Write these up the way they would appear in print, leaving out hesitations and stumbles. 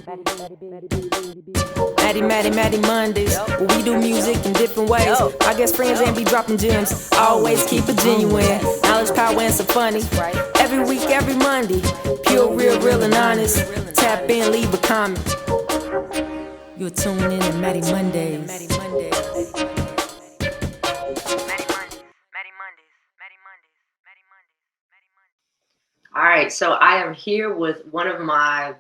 Mattie Mondays, where we do music in different ways. I guess friends ain't be dropping gems. Always keep it genuine. Knowledge, power, and some funny. Every week, every Monday. Pure, real, and honest. Tap in, leave a comment. You're tuning in to Mattie Mondays. All right, so I am here with one of my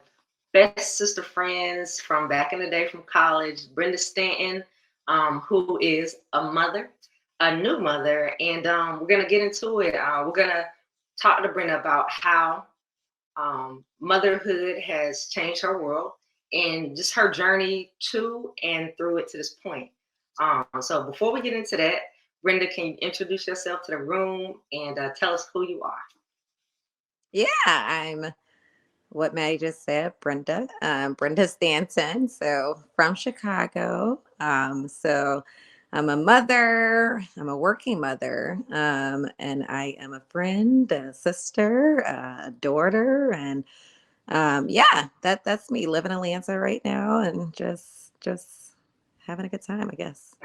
best sister friends from back in the day from college, Brenda Stanton, who is a mother, a new mother, and we're gonna get into it. We're gonna talk to Brenda about how motherhood has changed her world and just her journey to and through it to this point. So before we get into that, Brenda, can you introduce yourself to the room and tell us who you are? Yeah, I'm what Maddie just said, Brenda. Brenda Stanton, so from Chicago. So I'm a mother, I'm a working mother, and I am a friend, a sister, a daughter, and yeah, that's me living in Atlanta right now and just having a good time, I guess.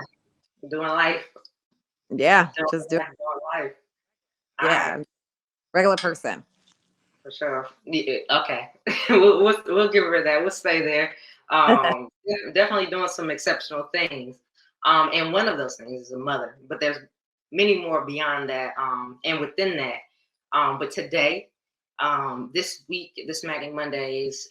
Doing life, Yeah, doing just doing life. All yeah, right. I'm a regular person. For sure. Yeah, okay. we'll give her that. We'll stay there. Definitely doing some exceptional things. And one of those things is a mother, but there's many more beyond that. And within that. But today, this week, this Mattie Mondays,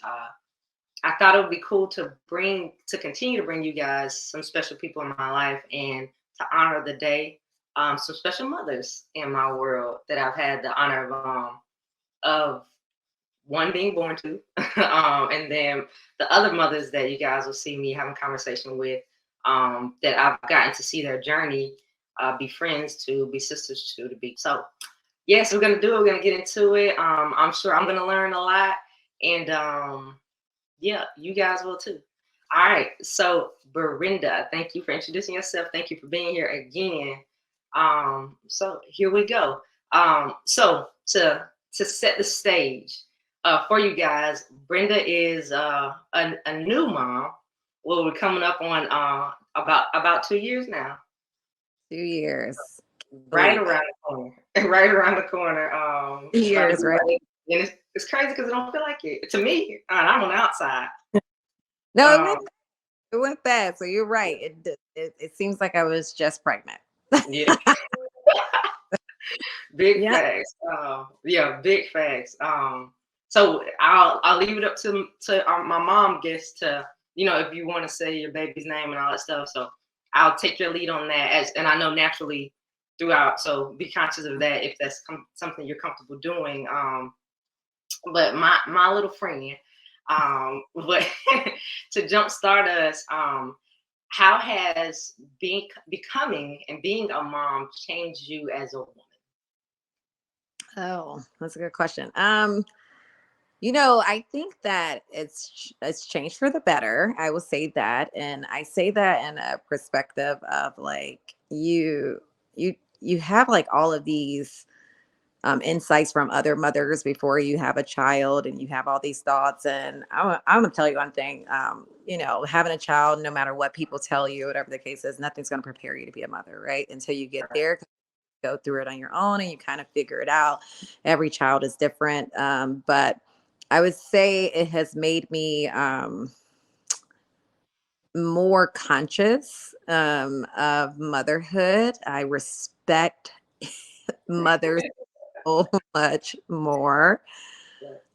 I thought it would be cool to continue to bring you guys some special people in my life and to honor the day, some special mothers in my world that I've had the honor of one being born to, and then the other mothers that you guys will see me having conversation with, that I've gotten to see their journey, be friends to, be sisters to be. So, yes, we're gonna do it. We're gonna get into it. I'm sure I'm gonna learn a lot, and yeah, you guys will too. All right. So, Brenda, thank you for introducing yourself. Thank you for being here again. So here we go. So to set the stage for you guys, Brenda is a new mom. Well, we're coming up on about 2 years now. 2 years. Right Believe around it. the corner. Right around the corner. two About to years, be right? ready. And it's crazy because it don't feel like it to me. I'm on the outside. No, Um, it went fast. So you're right. It seems like I was just pregnant. yeah, big Yeah. facts. Yeah, big facts. So I'll leave it up to my mom gets to, if you want to say your baby's name and all that stuff. So I'll take your lead on that, and I know naturally throughout. So be conscious of that if that's something you're comfortable doing. But my little friend, but to jumpstart us, how has becoming and being a mom changed you as a woman? Oh, that's a good question. I think that it's changed for the better. I will say that, and I say that in a perspective of like you have like all of these insights from other mothers before you have a child, and you have all these thoughts. And I'm gonna tell you one thing. Having a child, no matter what people tell you, whatever the case is, nothing's gonna prepare you to be a mother, right? Until you get there, go through it on your own and you kind of figure it out. Every child is different. But I would say it has made me more conscious of motherhood. I respect mothers so much more.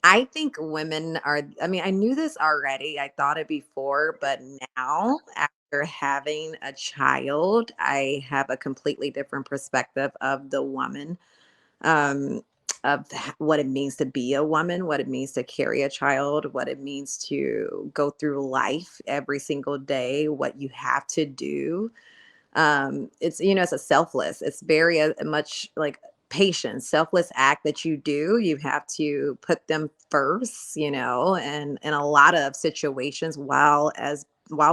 I think women are, I mean, I knew this already. I thought it before, but now after having a child, I have a completely different perspective of the woman, um, what it means to be a woman, what it means to carry a child, what it means to go through life every single day, what you have to do. It's a selfless, it's very much like patience, selfless act that you do. You have to put them first, and in a lot of situations, while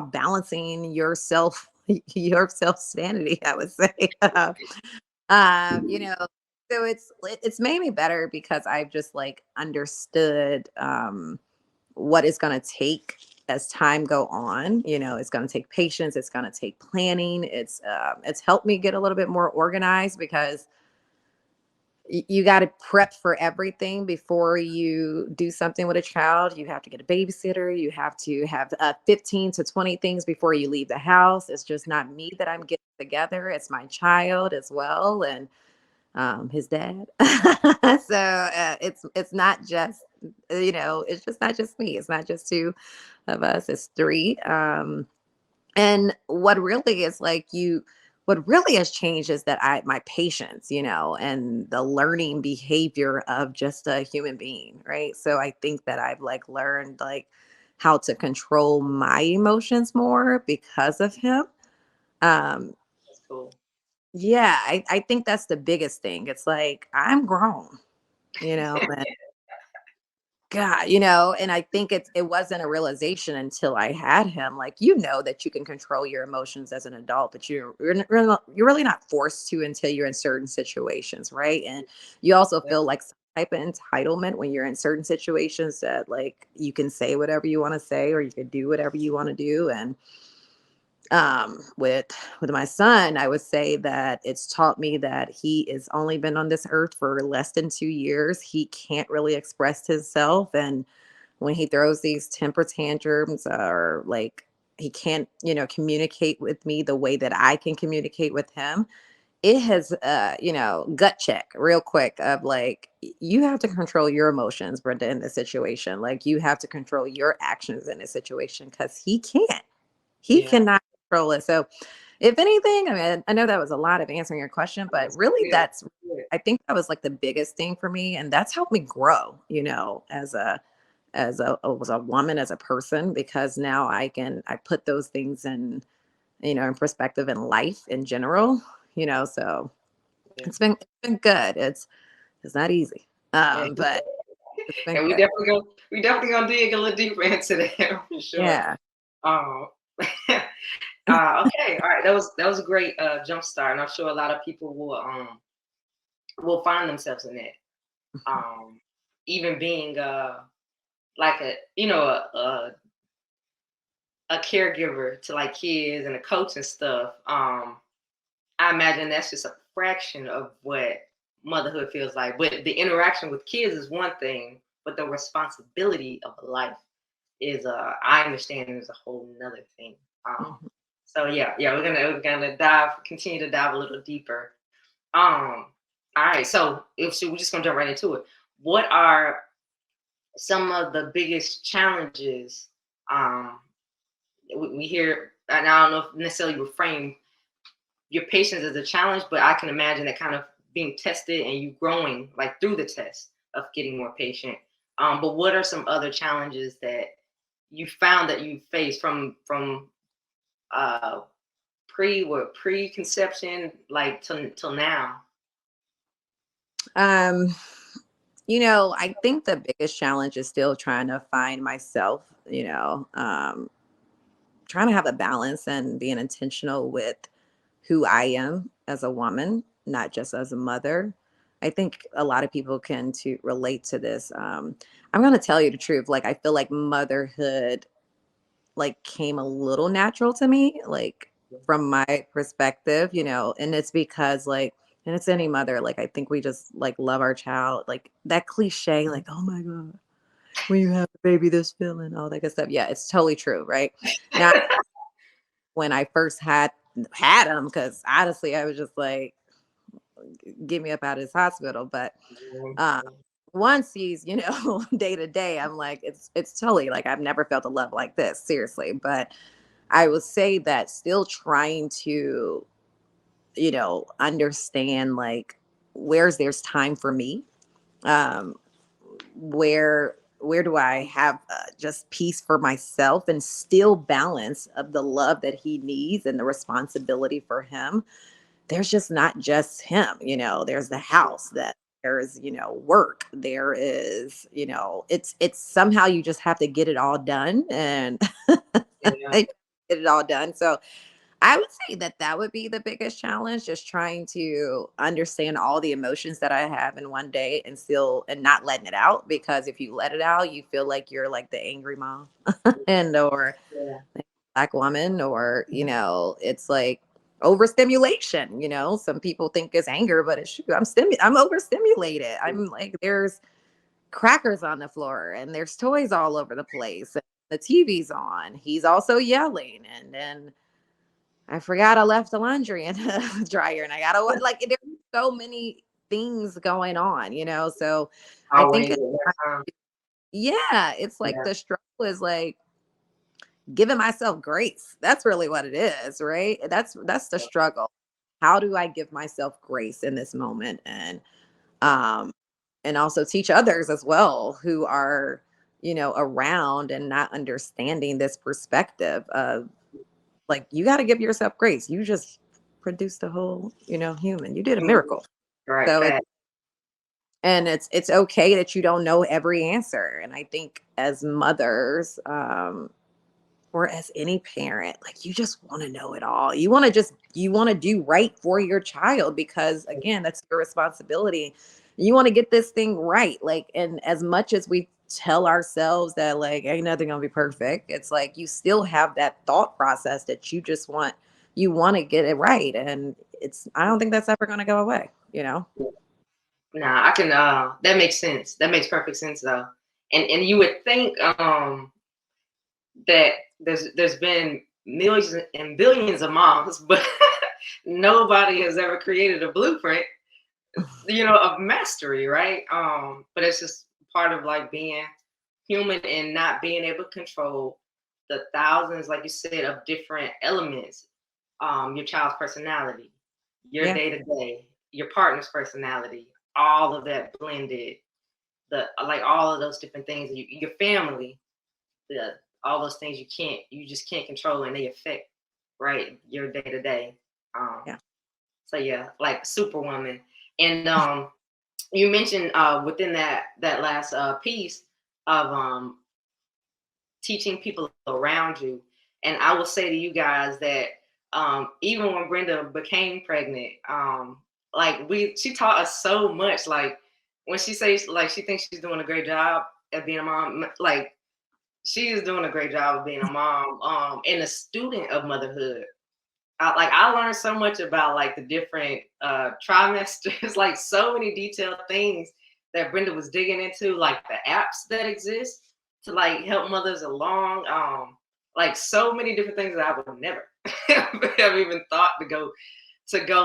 balancing yourself, your self sanity, I would say. um you know so it's made me better because I've just like understood what it's going to take as time go on. It's going to take patience. It's going to take planning. It's helped me get a little bit more organized because you got to prep for everything before you do something with a child. You have to get a babysitter. You have to have 15 to 20 things before you leave the house. It's just not me that I'm getting together. It's my child as well. And his dad. So it's not just, it's just not just me. It's not just two of us. It's three. And what really has changed is that my patience, and the learning behavior of just a human being, right? So I think that I've learned how to control my emotions more because of him. That's cool. Yeah, I think that's the biggest thing. It's I'm grown, and God, and I think it wasn't a realization until I had him. That you can control your emotions as an adult, but you're really not forced to until you're in certain situations, right? And you also feel some type of entitlement when you're in certain situations that you can say whatever you want to say or you can do whatever you want to do. And with my son, I would say that it's taught me that he has only been on this earth for less than 2 years. He can't really express himself, and when he throws these temper tantrums, or he can't communicate with me the way that I can communicate with him, it has gut check real quick of you have to control your emotions, Brenda, in this situation. You have to control your actions in this situation because he Yeah. cannot control it. So if anything, I mean, I know that was a lot of answering your question, but really I think that was the biggest thing for me. And that's helped me grow, as a woman, as a person, because now I put those things in perspective in life in general, so Yeah. it's been good. It's not easy. Yeah. But it's been And good. we definitely gonna dig a little deeper into that for sure. Yeah. Um, okay, all right. That was a great jump start, and I'm sure a lot of people will find themselves in that. Um, Even being like a caregiver to kids and a coach and stuff. I imagine that's just a fraction of what motherhood feels like. But the interaction with kids is one thing, but the responsibility of a life is I understand is a whole nother thing. Mhm. So yeah, we're gonna continue to dive a little deeper. All right, so we're just gonna jump right into it. What are some of the biggest challenges um we hear, and I don't know if necessarily you frame your patience as a challenge, but I can imagine that kind of being tested and you growing through the test of getting more patient. But what are some other challenges that you found that you faced from uh preconception till now? Um, I think the biggest challenge is still trying to find myself, trying to have a balance and being intentional with who I am as a woman, not just as a mother. I think a lot of people can to relate to this. I'm going to tell you the truth. I feel like motherhood came a little natural to me, from my perspective, and it's because and it's any mother, I think we just love our child, that cliche, oh my God, when you have a baby, this feeling, all that good stuff. Yeah, it's totally true, right? Now, when I first had him, because honestly, I was just get me up out of this hospital. But um, once he's, day to day, I'm it's totally I've never felt a love like this, seriously. But I would say that still trying to, understand where's there's time for me, um, where do I have just peace for myself and still balance of the love that he needs and the responsibility for him. There's just not just him, there's the house, that there's, work, there is, it's somehow you just have to get it all done, and Yeah. get it all done. So I would say that that would be the biggest challenge, just trying to understand all the emotions that I have in one day and still and not letting it out, because if you let it out, you feel like you're like the angry mom and or Yeah. black woman, or it's like overstimulation. Some people think it's anger, but it's I'm overstimulated. I'm like, there's crackers on the floor and there's toys all over the place and the TV's on. He's also yelling, and then I forgot I left the laundry in the dryer, and I gotta like, there's so many things going on, so I think Always. it's, yeah, it's like Yeah. the struggle is like giving myself grace. That's really what it is, right? That's the struggle. How do I give myself grace in this moment? Um and also teach others as well who are, around and not understanding this perspective of, like, you got to give yourself grace. You just produced a whole, human. You did a Mhm. miracle. Right. So Fact. it's okay that you don't know every answer. And I think as mothers, or as any parent, like, you just want to know it all. You want to do right for your child, because again, that's your responsibility. You want to get this thing right. Like, and as much as we tell ourselves that, like, ain't nothing gonna be perfect, it's like you still have that thought process that you want to get it right. And I don't think that's ever gonna go away. Nah, I can. That makes sense. That makes perfect sense, though. And you would think that there's been millions and billions of moms, but nobody has ever created a blueprint, of mastery, right? But it's just part of like being human and not being able to control the thousands, like you said, of different elements. Your child's personality, your Yeah. day to day, your partner's personality, all of that blended. The like all of those different things, your family, the all those things you just can't control, and they affect, right, your day to day. Um, Yeah. so yeah, like Superwoman, and you mentioned within that last piece of teaching people around you, and I will say to you guys that even when Brenda became pregnant, like she taught us so much. Like when she says like she thinks she's doing a great job at being a mom, like she is doing a great job of being a mom and a student of motherhood. I learned so much about like the different trimesters, like so many detailed things that Brenda was digging into, like the apps that exist to like help mothers along. Like so many different things that I would never have even thought to go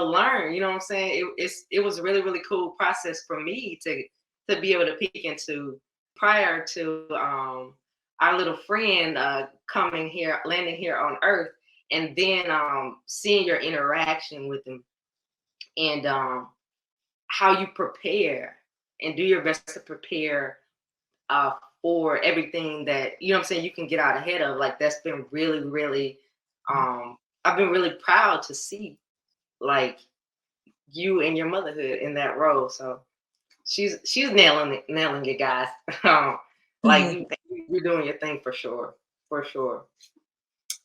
learn. You know what I'm saying? It was a really, really cool process for me to be able to peek into prior to our little friend coming here, landing here on Earth, and then seeing your interaction with them, and how you prepare and do your best to prepare uh, for everything that what I'm saying you can get out ahead of. Like that's been really, really. I've been really proud to see like you and your motherhood in that role. So she's nailing it, guys. Like Mhm. you're doing your thing for sure.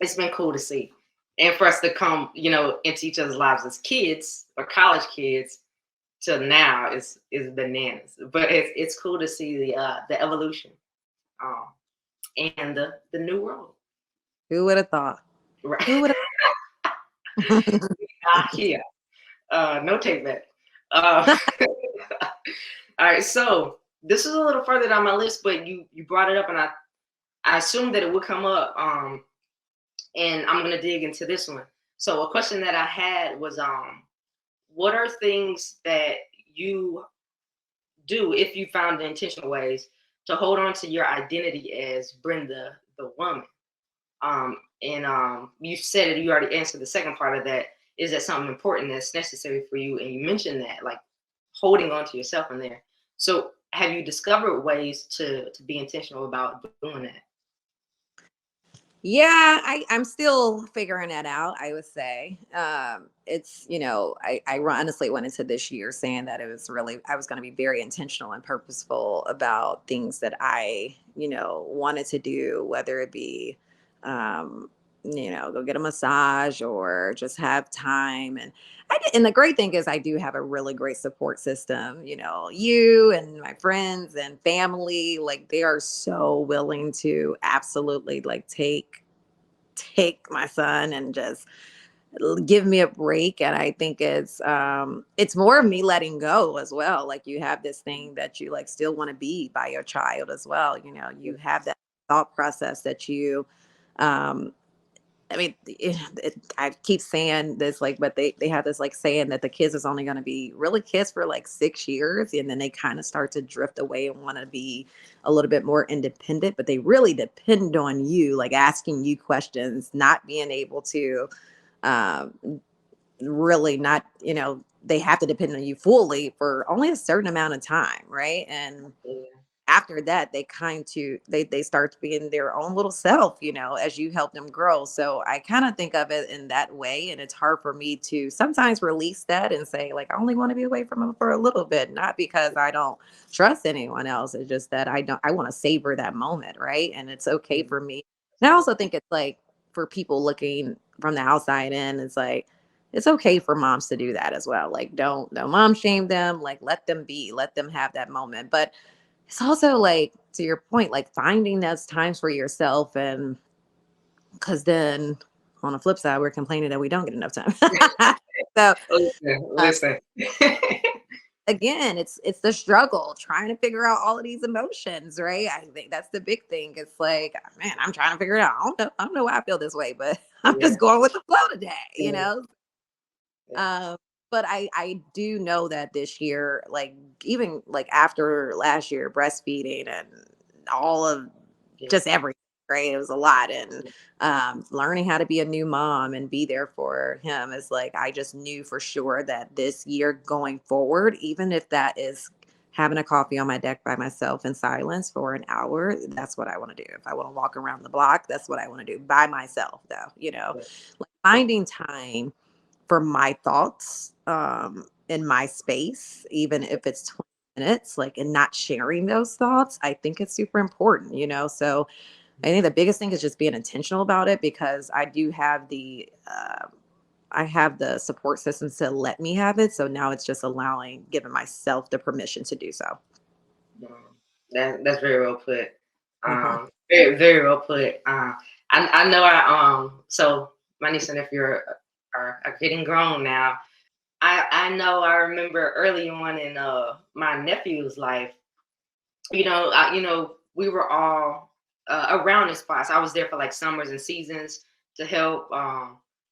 It's been cool to see, and for us to come, into each other's lives as kids or college kids to now is bananas. But it's cool to see the evolution, um, and the new role. Who would have thought? Right. Who would have? Here, no take back. Uh, all right, so this is a little further down my list, but you brought it up, and I assumed that it would come up. And I'm gonna dig into this one. So a question that I had was, what are things that you do if you found the intentional ways to hold on to your identity as Brenda the woman? And you said it. You already answered the second part of that. Is that something important that's necessary for you? And you mentioned that, like holding on to yourself in there. So have you discovered ways to be intentional about doing that? Yeah, I'm still figuring that out, I would say. It's, I honestly went into this year saying that I was going to be very intentional and purposeful about things that I, wanted to do, whether it be, um, go get a massage or just have time. And the great thing is I do have a really great support system. You and my friends and family, like they are so willing to absolutely like take my son and just give me a break. And I think it's more of me letting go as well. Like you have this thing that you like still want to be by your child as well. You have that thought process that you um I mean, I keep saying this, like, but they have this like saying that the kids is only going to be really kids for like 6 years, and then they kind of start to drift away and want to be a little bit more independent. But they really depend on you, like asking you questions, not being able to, um, really not, they have to depend on you fully for only a certain amount of time, right? And Yeah. after that they start being their own little self, as you help them grow. So I kind of think of it in that way, and it's hard for me to sometimes release that and say like I only want to be away from them for a little bit, not because I don't trust anyone else. It's just that I want to savor that moment, right? And it's okay Mhm. for me. And I also think it's like for people looking from the outside in, it's like it's okay for moms to do that as well. Like don't mom shame them, like let them have that moment. But it's also like to your point, like finding those times for yourself. And because then on the flip side, we're complaining that we don't get enough time. So Listen, uh, listen. again, it's the struggle trying to figure out all of these emotions, right? I think that's the big thing. It's like, man, I'm trying to figure it out. I don't know why I feel this way, but I'm Yeah, just going with the flow today, yeah, yeah, um, but I do know that this year, like even like after last year, breastfeeding and all of yeah, just everything, right? It was a lot. And learning how to be a new mom and be there for him is like I just knew for sure that this year going forward, even if that is having a coffee on my deck by myself in silence for an hour, that's what I want to do. If I want to walk around the block, that's what I want to do by myself, though, yeah, like finding time for my thoughts in my space, even if it's 20 minutes, like, and not sharing those thoughts, I think it's super important. So I think the biggest thing is just being intentional about it, because I do have I have the support systems to let me have it. So now it's just giving myself the permission to do so. That's very well put. Hmm. Very very well put. I know so my niece and nephew are getting grown now. I know I remember early on in my nephew's life, we were all around his spots. I was there for like summers and seasons to help.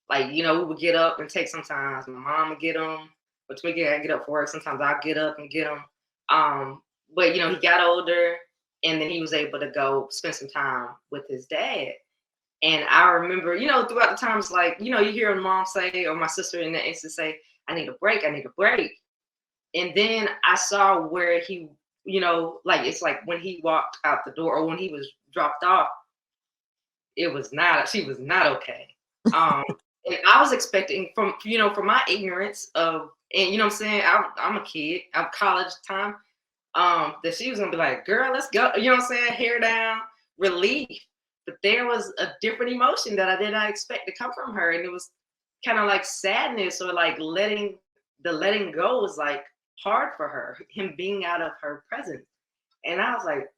Like, we would get up and take sometimes. My mom would get him, but I get up for work. Sometimes I'll get up and get him. But he got older, and then he was able to go spend some time with his dad. And I remember, throughout the times, like, you hear mom say, or my sister in the instance say, I need a break, I need a break. And then I saw where he, like it's like when he walked out the door or when he was dropped off, she was not okay. Um, and I was expecting from my ignorance of, and what I'm saying, I'm a kid, I'm college time, that she was gonna be like, girl, let's go, what I'm saying, hair down, relief. But there was a different emotion that I did not expect to come from her. And it was kind of like sadness, or like letting go was like hard for her, him being out of her presence. And I was like,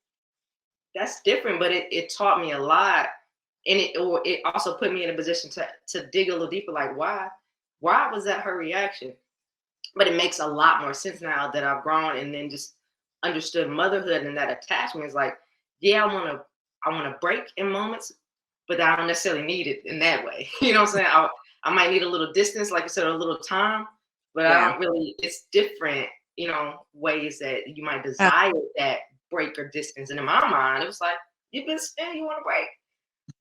that's different, but it taught me a lot. And it also put me in a position to dig a little deeper, like why was that her reaction? But it makes a lot more sense now that I've grown and then just understood motherhood, and that attachment is like, yeah, I want to break in moments, but I don't necessarily need it in that way. You know what I'm saying? I might need a little distance, like I said, a little time, but I Yeah. don't really. It's different, ways that you might desire that break or distance. And in my mind, it was like, you've been spent, you want to break,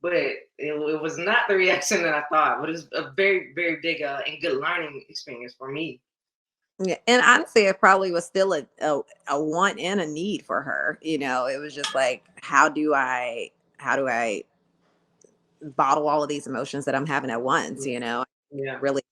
but it was not the reaction that I thought. But it was a very very big and good learning experience for me. Yeah, and honestly, it probably was still a want and a need for her. It was just like, how do I bottle all of these emotions that I'm having at once? Yeah. Really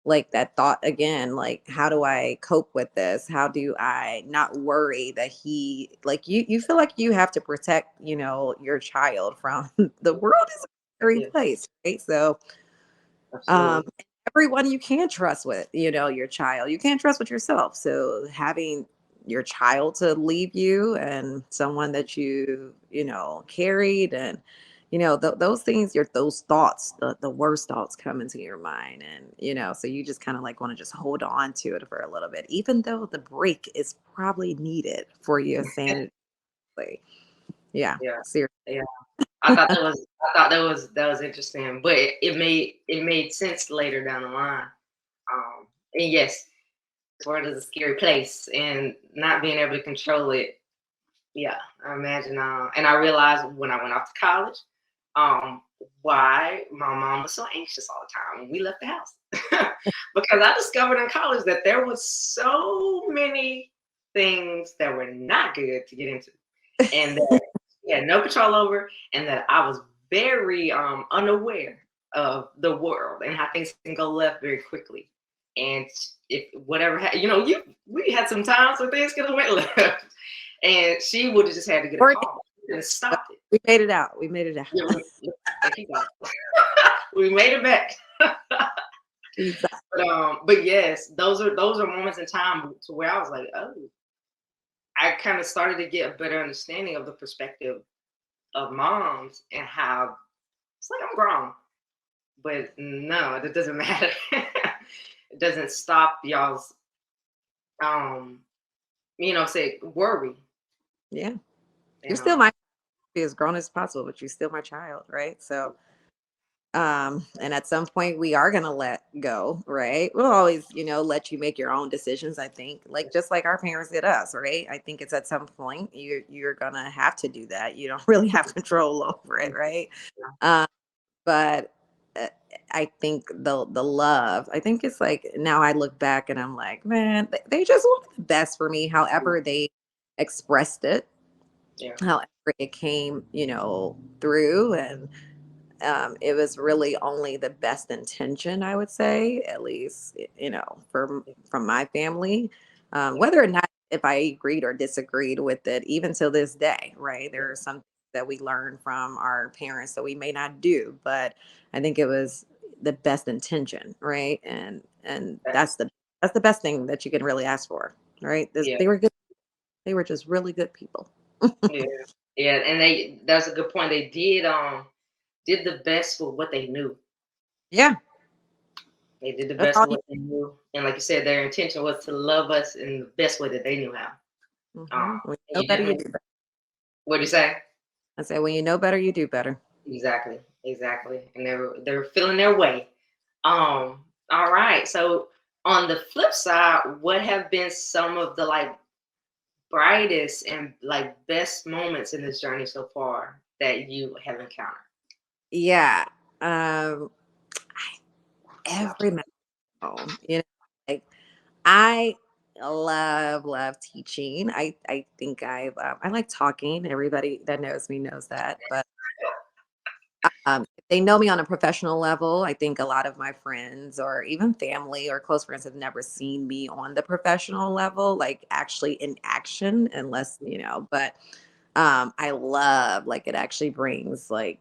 like that thought again, like, how do I cope with this? How do I not worry that he like you feel like you have to protect, your child from the world is scary Yeah, place, right? So, um, absolutely. everyone you can't trust with, your child, you can't trust with yourself. So having your child to leave you and someone that carried and, those things, those thoughts, the worst thoughts come into your mind. And, so you just kind of like want to just hold on to it for a little bit, even though the break is probably needed for your sanity. Yeah, Yeah, seriously. yeah. I thought that was interesting, but it made sense later down the line. And yes, this world is a scary place, and not being able to control it. Yeah, I imagine. And I realized when I went off to college, um, why my mom was so anxious all the time when we left the house, because I discovered in college that there was so many things that were not good to get into, and that she had no control over, and that I was very unaware of the world and how things can go left very quickly. And if whatever we had some times where things could have went left, and she would have just had to get a Or call and stop it. we made it out. We made it out. Yeah, thank you, God. We made it back. Jesus. But yes, those are moments in time to where I was like, oh, I kind of started to get a better understanding of the perspective of moms and how it's like I'm grown, but no, it doesn't matter. It doesn't stop y'all's um, say worry. Yeah. You You're still know, my be as grown as possible, but you're still my child, right? So, and at some point we are gonna let go, right? We'll always, let you make your own decisions. I think, like just like our parents did us, right? I think it's at some point you're gonna have to do that. You don't really have control over it, right? Um, but uh, I think the love. I think it's like now I look back and I'm like, man, they just wanted the best for me. However they expressed it, yeah, however it came, through, and it was really only the best intention, I would say, at least, from my family. yeah, Whether or not if I agreed or disagreed with it, even till this day, right? yeah. There are some things that we learn from our parents that we may not do, but I think it was the best intention, right? And that's the best thing that you can really ask for, right? Yeah, They were good. They were just really good people. yeah, yeah. And that's a good point. They did the best with what they knew. Yeah, They did the that's best all with what they knew. And like you said, their intention was to love us in the best way that they knew how. When you And know you better, you definitely, do better. what do you say? I said, when you know better, you do better. Exactly, exactly. And they were feeling their way. All right. So on the flip side, what have been some of the like brightest and like best moments in this journey so far that you have encountered? Yeah. Um, Stop. every milestone, like I love teaching. I think I like talking. Everybody that knows me knows that. But if they know me on a professional level, I think a lot of my friends or even family or close friends have never seen me on the professional level, like actually in action, unless, but I love, like, it actually brings like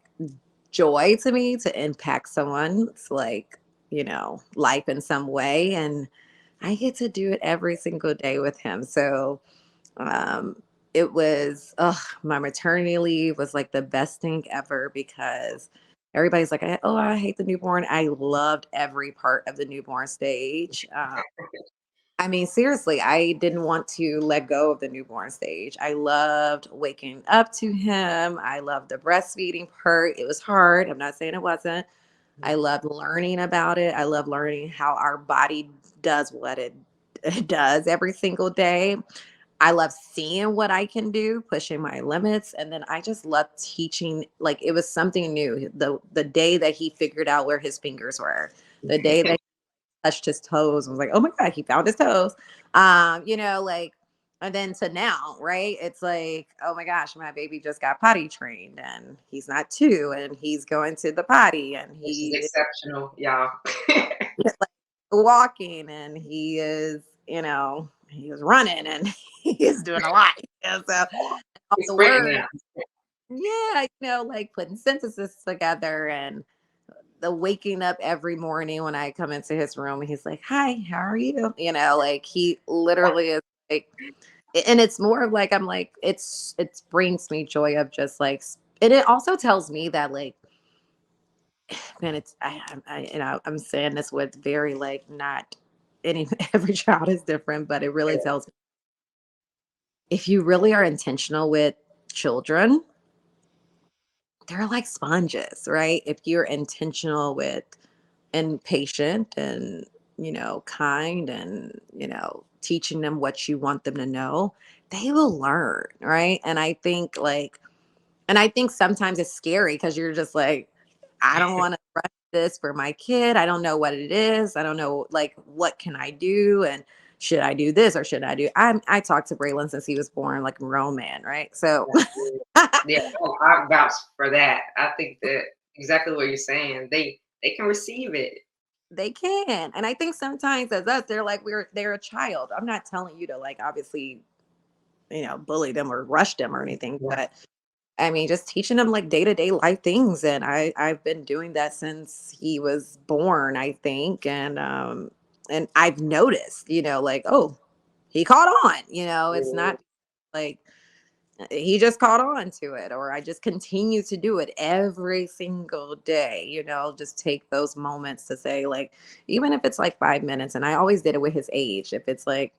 joy to me to impact someone's, like, life in some way. And I get to do it every single day with him. So um it was, my maternity leave was like the best thing ever, because everybody's like, oh, I hate the newborn. I loved every part of the newborn stage. I mean, seriously, I didn't want to let go of the newborn stage. I loved waking up to him. I loved the breastfeeding part. It was hard. I'm not saying it wasn't. I loved learning about it. I love learning how our body does what it does every single day. I love seeing what I can do, pushing my limits, and then I just love teaching. Like, it was something new. The day that he figured out where his fingers were, the day that touched his toes. I was like, oh my God, he found his toes. Like, and then to now, right? It's like, oh my gosh, my baby just got potty trained and he's not two and he's going to the potty and This is he exceptional, y'all. is like walking and he is running and he is doing a lot. So all He's the sprinting words. now. yeah, like putting sentences together and the waking up every morning when I come into his room and he's like, "Hi, how are you?" Like he literally is like, and it's more of like I'm like it brings me joy of just like, and it also tells me that like, man, it's I'm saying this with very like not any every child is different, but it really tells me if you really are intentional with children, they're like sponges, right? If you're intentional with and patient and kind and teaching them what you want them to know, they will learn, right? And I think sometimes it's scary because you're just like, I don't want to rush this for my kid. I don't know what it is. I don't know, like, what can I do? And should I do this or should I do? I talked to Braylon since he was born, like a grown man, right? So Yeah, I vouch for that. I think that exactly what you're saying. They can receive it. they can. And I think sometimes as us, they're like, they're a child. I'm not telling you to like obviously, bully them or rush them or anything, Yeah. but I mean, just teaching them like day-to-day life things. And I've been doing that since he was born, I think. And I've noticed, like, oh, he caught on, it's not like he just caught on to it, or I just continue to do it every single day, just take those moments to say, like, even if it's like 5 minutes, and I always did it with his age. If it's like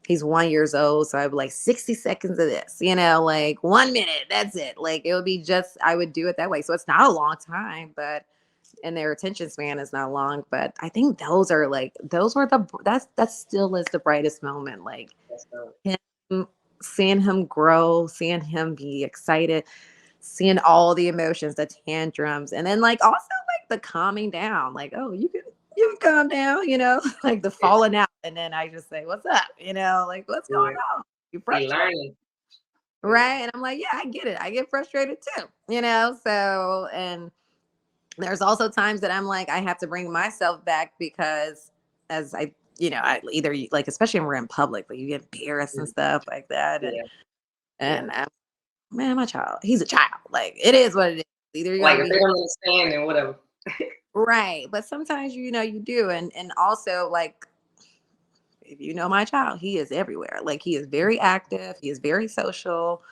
he's 1 years old, so I'd be like 60 seconds of this, like 1 minute, that's it. Like it would be just I would do it that way. So it's not a long time, but and their attention span is not long. But I think those were that still is the brightest moment. Like him seeing him grow, seeing him be excited, seeing all the emotions, the tantrums, and then like also like the calming down, like, oh, you can calm down, like the falling out. And then I just say, what's up? Like what's going Yeah. on? You They frustrated? learning. Right. And I'm like, yeah, I get it. I get frustrated too, so and there's also times that I'm like, I have to bring myself back because as I either like, especially when we're in public, but you get embarrassed and stuff like that. And Yeah. Yeah. and man, my child, he's a child. Like it is what it is. Either you're Like gonna if they be don't understand, then whatever. right, but sometimes you do, and also like if you know my child, he is everywhere. Like he is very active, he is very social.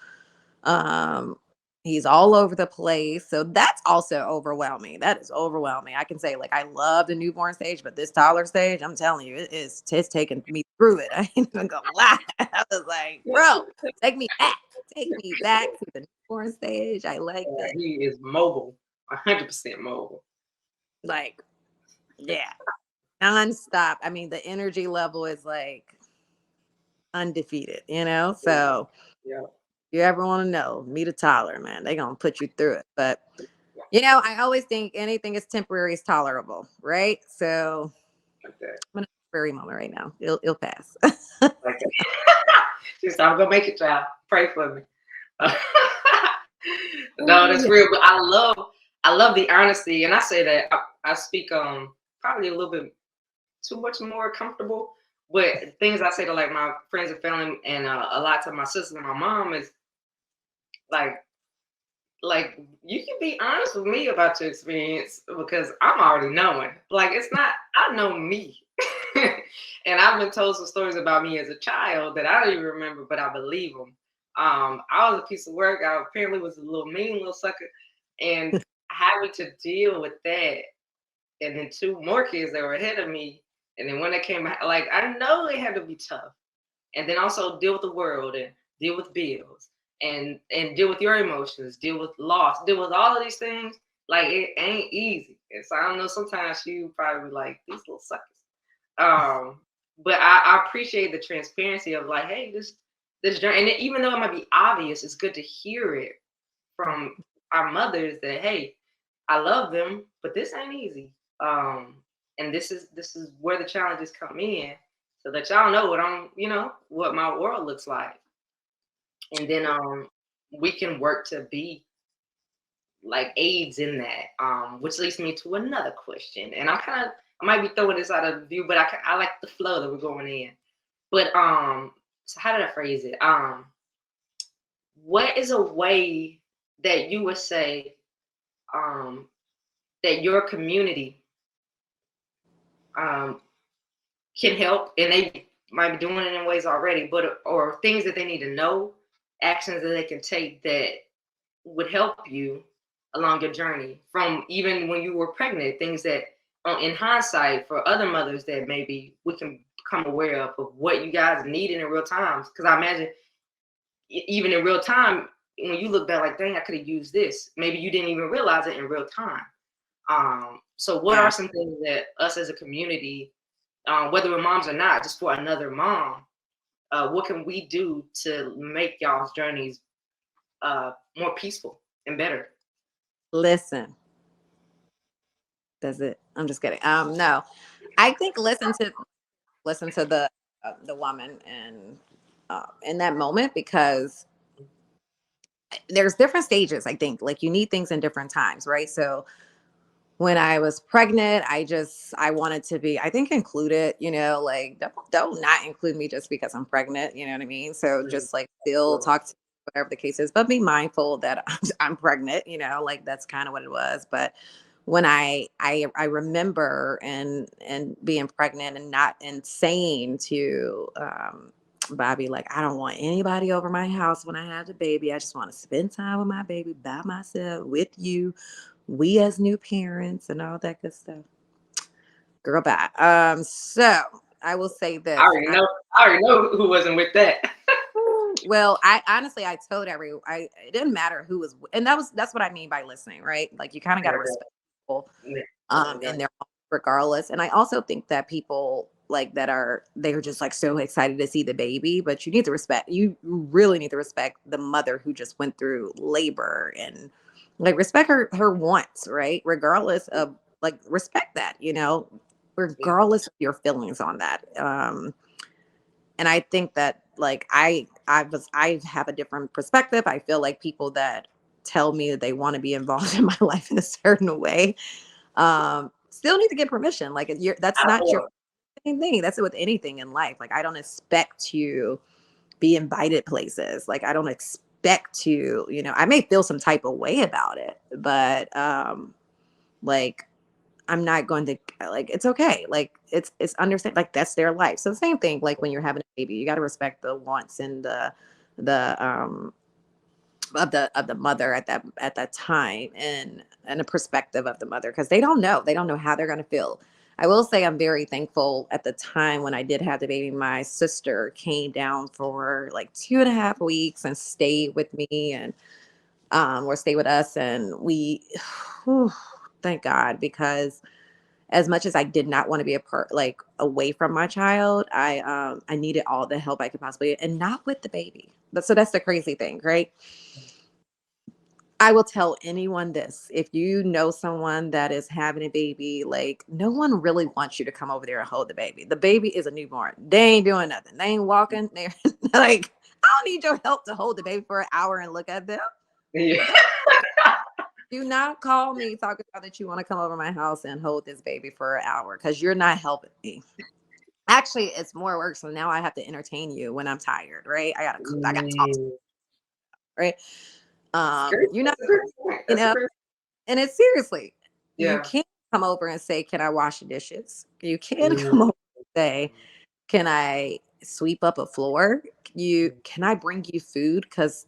Um, he's all over the place, so that's also overwhelming. That is overwhelming. I can say like I love the newborn stage, but this toddler stage, I'm telling you, it's taking me through it. I ain't even gonna lie. I was like, bro, take me back to the newborn stage. I like Yeah, that. he is mobile, 100% mobile. Like, yeah, nonstop. I mean, the energy level is like undefeated, So Yeah. you ever want to know, meet a toddler, man. They gonna put you through it. But I always think anything is temporary is tolerable, right? So Like that. I'm in a temporary moment right now. It'll pass. Like that. She said, I'm gonna make it, child. Pray for me. No, Oh, that's yeah. real. But I love the honesty, and I say that I speak probably a little bit too much more comfortable. But things I say to like my friends and family, and a lot to my sister and my mom is like you can be honest with me about your experience because I'm already knowing. Like it's not I know me. And I've been told some stories about me as a child that I don't even remember, but I believe them. I was a piece of work. I apparently was a little mean little sucker, and having to deal with that, and then two more kids that were ahead of me, and then when they came back, like I know it had to be tough, and then also deal with the world and deal with bills and deal with your emotions, deal with loss, deal with all of these things. Like it ain't easy. And so I don't know. Sometimes you probably be like these little suckers. But I appreciate the transparency of like, hey, this journey, and even though it might be obvious, it's good to hear it from our mothers that hey, I love them, but this ain't easy. And this is where the challenges come in, so that y'all know what my world looks like, and then we can work to be like aids in that. Which leads me to another question, and I might be throwing this out of view, but I like the flow that we're going in. But so how did I phrase it? What is a way that you would say that your community um, can help, and they might be doing it in ways already, but or things that they need to know, actions that they can take that would help you along your journey from even when you were pregnant, things that in hindsight for other mothers that maybe we can become aware of what you guys need in real time. Because I imagine even in real time, when you look back like, dang, I could have used this. Maybe you didn't even realize it in real time. So what Yeah. are some things that us as a community, whether we're moms or not, just for another mom, what can we do to make y'all's journeys more peaceful and better? Listen. Does it? I'm just kidding. No, I think listen to the woman and in that moment, because there's different stages. I think like you need things in different times, right? So when I was pregnant, I wanted to be, I think, included, like don't not include me just because I'm pregnant, you know what I mean? So just like still talk to whatever the case is, but be mindful that I'm pregnant, like that's kind of what it was. But when I remember and being pregnant and not and saying to Bobby, like, I don't want anybody over my house when I have the baby. I just want to spend time with my baby by myself with you, we as new parents and all that good stuff. Girl, bye. So I will say I this. already know. I already know who wasn't with that. Well, I honestly, I told it didn't matter who was, and that's what I mean by listening, right? Like you kind of got to respect people, in their regardless. And I also think that people like they're just like so excited to see the baby, but you really need to respect the mother who just went through labor and like respect her wants, right? Regardless of like respect that, regardless of your feelings on that. And I think that like I have a different perspective. I feel like people that tell me that they want to be involved in my life in a certain way still need to get permission. Like that's not your same thing. That's with anything in life. Like I don't expect to be invited places. Like I don't expect to, I may feel some type of way about it, but like I'm not going to, like, it's okay. Like it's understand, like that's their life. So the same thing, like when you're having a baby, you got to respect the wants and the of the mother at that time, and the perspective of the mother, because they don't know how they're going to feel. I will say I'm very thankful at the time when I did have the baby. My sister came down for like 2.5 weeks and stayed with me and or stay with us, and we whew, thank God, because as much as I did not want to be like away from my child, I needed all the help I could possibly, and not with the baby. But so that's the crazy thing, right? I will tell anyone this. If you know someone that is having a baby, like no one really wants you to come over there and hold the baby. The baby is a newborn. They ain't doing nothing. They ain't walking. They're like, I don't need your help to hold the baby for an hour and look at them. Yeah. Do not call me talking about that you want to come over my house and hold this baby for an hour, because you're not helping me. Actually, it's more work. So now I have to entertain you when I'm tired, right? I gotta talk to you, right? You're not, you know, and it's seriously, you Yeah. can't come over and say, can I wash the dishes? You can't come over and say, can I sweep up a floor? Can I bring you food? Because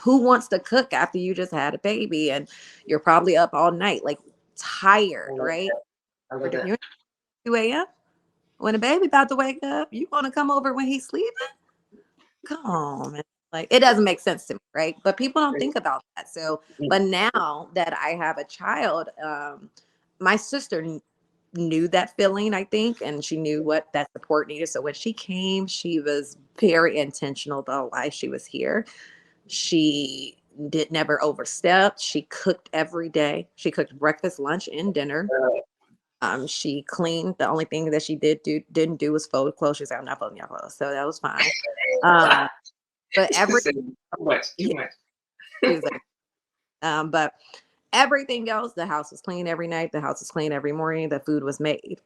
who wants to cook after you just had a baby and you're probably up all night, like tired, right? I love that. You're 2 a.m. when the baby about to wake up, you want to come over when he's sleeping? Come on, man. Like it doesn't make sense to me, right? But people don't think about that. So, but now that I have a child, my sister knew that feeling, I think, and she knew what that support needed. So when she came, she was very intentional about why she was here. She did never overstep. She cooked every day. She cooked breakfast, lunch, and dinner. She cleaned. The only thing that she didn't do was fold clothes. She said, "I'm not folding your clothes," so that was fine. But every Too much. Too much. she was like, but everything else, the house was clean every night. The house was clean every morning. The food was made.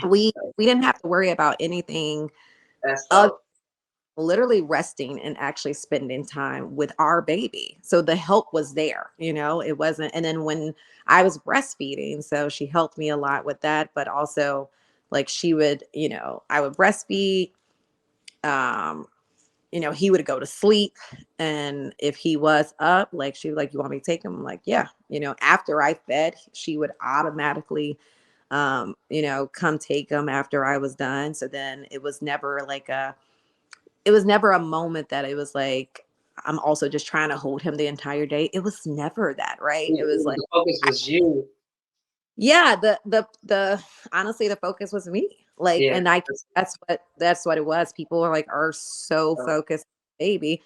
We didn't have to worry about anything That's other dope. literally resting and actually spending time with our baby. So the help was there, it wasn't. And then when I was breastfeeding, so she helped me a lot with that, but also like she would, I would breastfeed. Um, he would go to sleep. And if he was up, like she was like, "You want me to take him?" I'm like, "Yeah." After I fed, she would automatically come take him after I was done. So then it was never a moment that it was like, I'm also just trying to hold him the entire day. It was never that, right? It was like, The focus was you. yeah, the honestly, the focus was me. Like, Yeah. and that's what it was. People are so focused on the baby.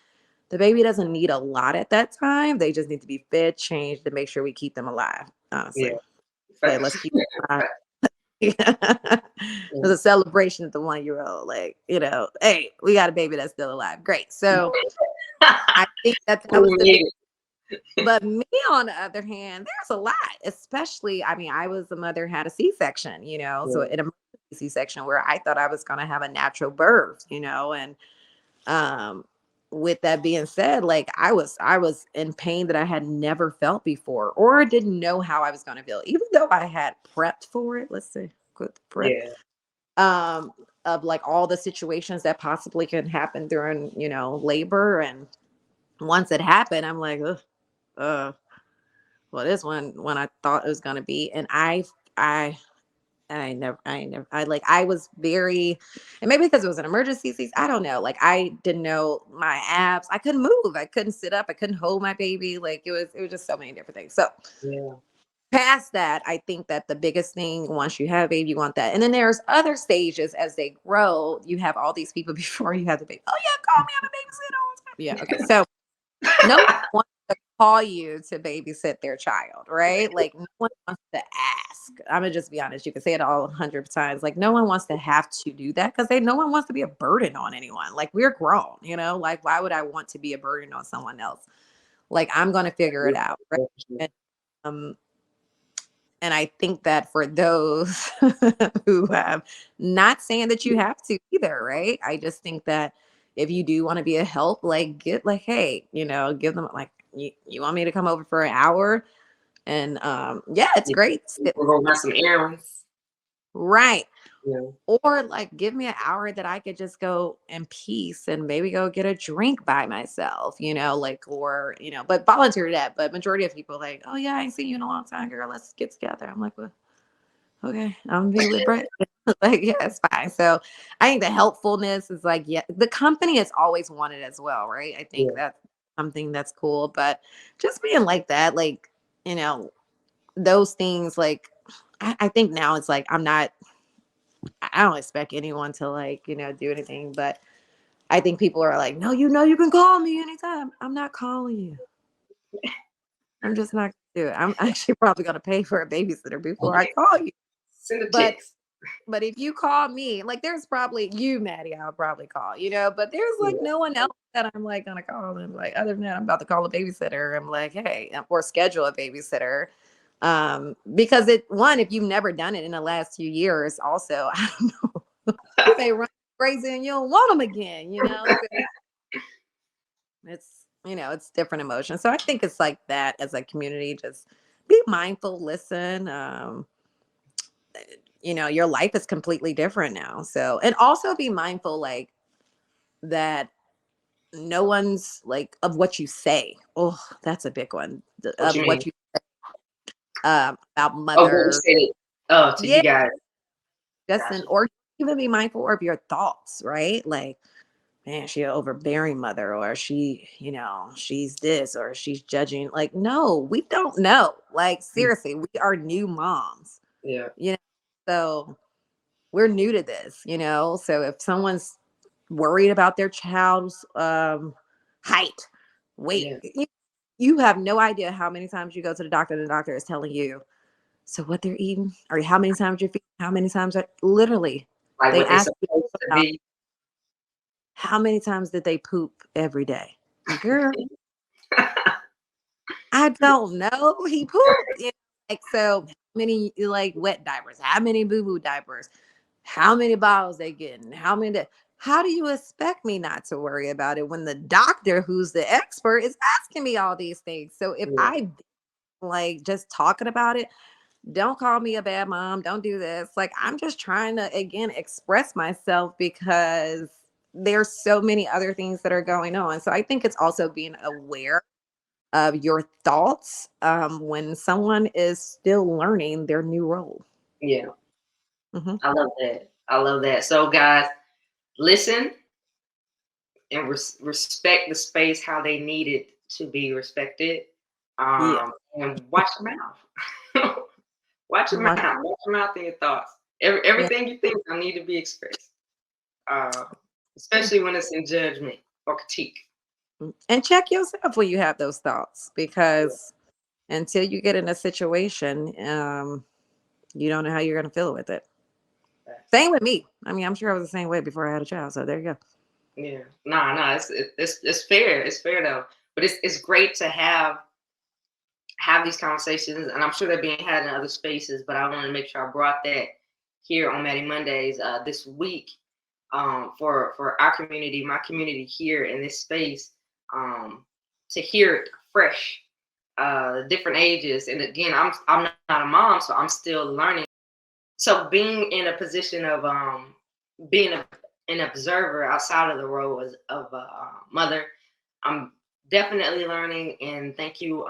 The baby doesn't need a lot at that time. They just need to be fed, changed, to make sure we keep them alive. Yeah. Honestly, like, let's keep them alive. It was a celebration of the 1-year-old. Like, hey, we got a baby that's still alive. Great. So I think that was the big. But me, on the other hand, there's a lot, especially, I mean, I was a mother, had a C-section, so an emergency C-section where I thought I was going to have a natural birth, and with that being said, like I was in pain that I had never felt before, or didn't know how I was going to feel, even though I had prepped for it. Let's say, good prep. Yeah. Of like all the situations that possibly can happen during, labor. And once it happened, I'm like, ugh, well, this one when I thought it was gonna be. And I was very, and maybe because it was an emergency, I don't know. Like, I didn't know my abs. I couldn't move. I couldn't sit up. I couldn't hold my baby. Like, it was just so many different things. So Yeah. past that, I think that the biggest thing, once you have a baby, you want that. And then there's other stages as they grow. You have all these people before you have the baby. Oh yeah, call me. I'm a babysitter all the time. Yeah. Okay. So no one wants to call you to babysit their child, right? Like, no one wants to ask. I'm gonna just be honest. You can say it all 100 times. Like, no one wants to have to do that because no one wants to be a burden on anyone. Like, we're grown, Like, why would I want to be a burden on someone else? Like, I'm gonna figure it out, right? And, um, and I think that for those who have, not saying that you have to either, right? I just think that if you do want to be a help, like, get like, hey, give them like, you want me to come over for an hour? And yeah, it's great. We're gonna run some errands. Right. Yeah. Or like, give me an hour that I could just go in peace and maybe go get a drink by myself, like, or, but volunteer that. But majority of people like, oh yeah, I ain't seen you in a long time, girl. Let's get together. I'm like, well, okay, I'm gonna be with Brett. Like, yeah, it's fine. So I think the helpfulness is like, yeah, the company is always wanted as well, right? I think that's something that's cool. But just being like that, like, those things, like, I think now it's like, I don't expect anyone to, like, do anything, but I think people are like, no, you can call me anytime. I'm not calling you. I'm just not gonna do it. I'm actually probably gonna pay for a babysitter before I call you. Send a But text. But if you call me, like, there's probably you, Mattie, I'll probably call, but there's like no one else that I'm like gonna call. And like, other than that, I'm about to call a babysitter. I'm like, hey, or schedule a babysitter. Because if you've never done it in the last few years, also, I don't know, you may run crazy and you don't want them again, So it's different emotions. So I think it's like that as a community, just be mindful, listen. Your life is completely different now. So, and also be mindful, like, that no one's like, of what you say. Oh, that's a big one. What you Of mean? what you about Oh, what you mother. said. Oh, to Yeah, you guys. listen, or even be mindful of your thoughts, right? Like, man, she an overbearing mother, or she's this, or she's judging. Like, no, we don't know. Like, seriously, we are new moms. Yeah. So we're new to this, so if someone's worried about their child's height, weight, you have no idea how many times you go to the doctor and the doctor is telling you, so what they're eating, or how many times you're feeding, how many times literally Like they what they ask you supposed to be. how many times did they poop every day. Girl, I don't know. He pooped. Like, so how many, like, wet diapers, how many boo-boo diapers, how many bottles they getting, how do you expect me not to worry about it when the doctor, who's the expert, is asking me all these things? So if Yeah, I like just talking about it, don't call me a bad mom, don't do this. Like, I'm just trying to again express myself because there's so many other things that are going on. So I think it's also being aware of your thoughts when someone is still learning their new role. yeah, Hmm. I love that. I love that. So, guys, listen and respect the space how they need it to be respected. Yeah. And watch your mouth. Watch your mouth. Watch- Watch your mouth and your thoughts. yeah. Everything you think don't need to be expressed, uh, Yeah. especially when it's in judgment or critique. And check yourself when you have those thoughts, because until you get in a situation, you don't know how you're going to feel with it. Yeah. Same with me. I mean, I'm sure I was the same way before I had a child. So there you go. Yeah. Nah, it's fair. It's fair though. But it's great to have these conversations, and I'm sure they're being had in other spaces. But I want to make sure I brought that here on Mattie Mondays this week for our community, my community here in this space, to hear it fresh, different ages. And again, I'm not a mom, so I'm still learning. So being in a position of being an observer outside of the role of a mother, I'm definitely learning. And thank you,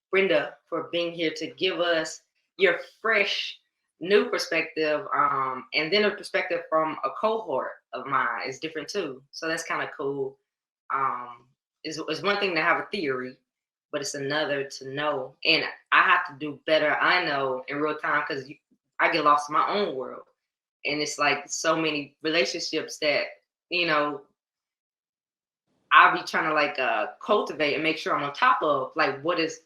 Brenda, for being here to give us your fresh, new perspective. And then a perspective from a cohort of mine is different too. So that's kind of cool. It's one thing to have a theory, but it's another to know. And I have to do better. I know in real time because I get lost in my own world, and it's like so many relationships that you know I'll be trying to like cultivate and make sure I'm on top of like what is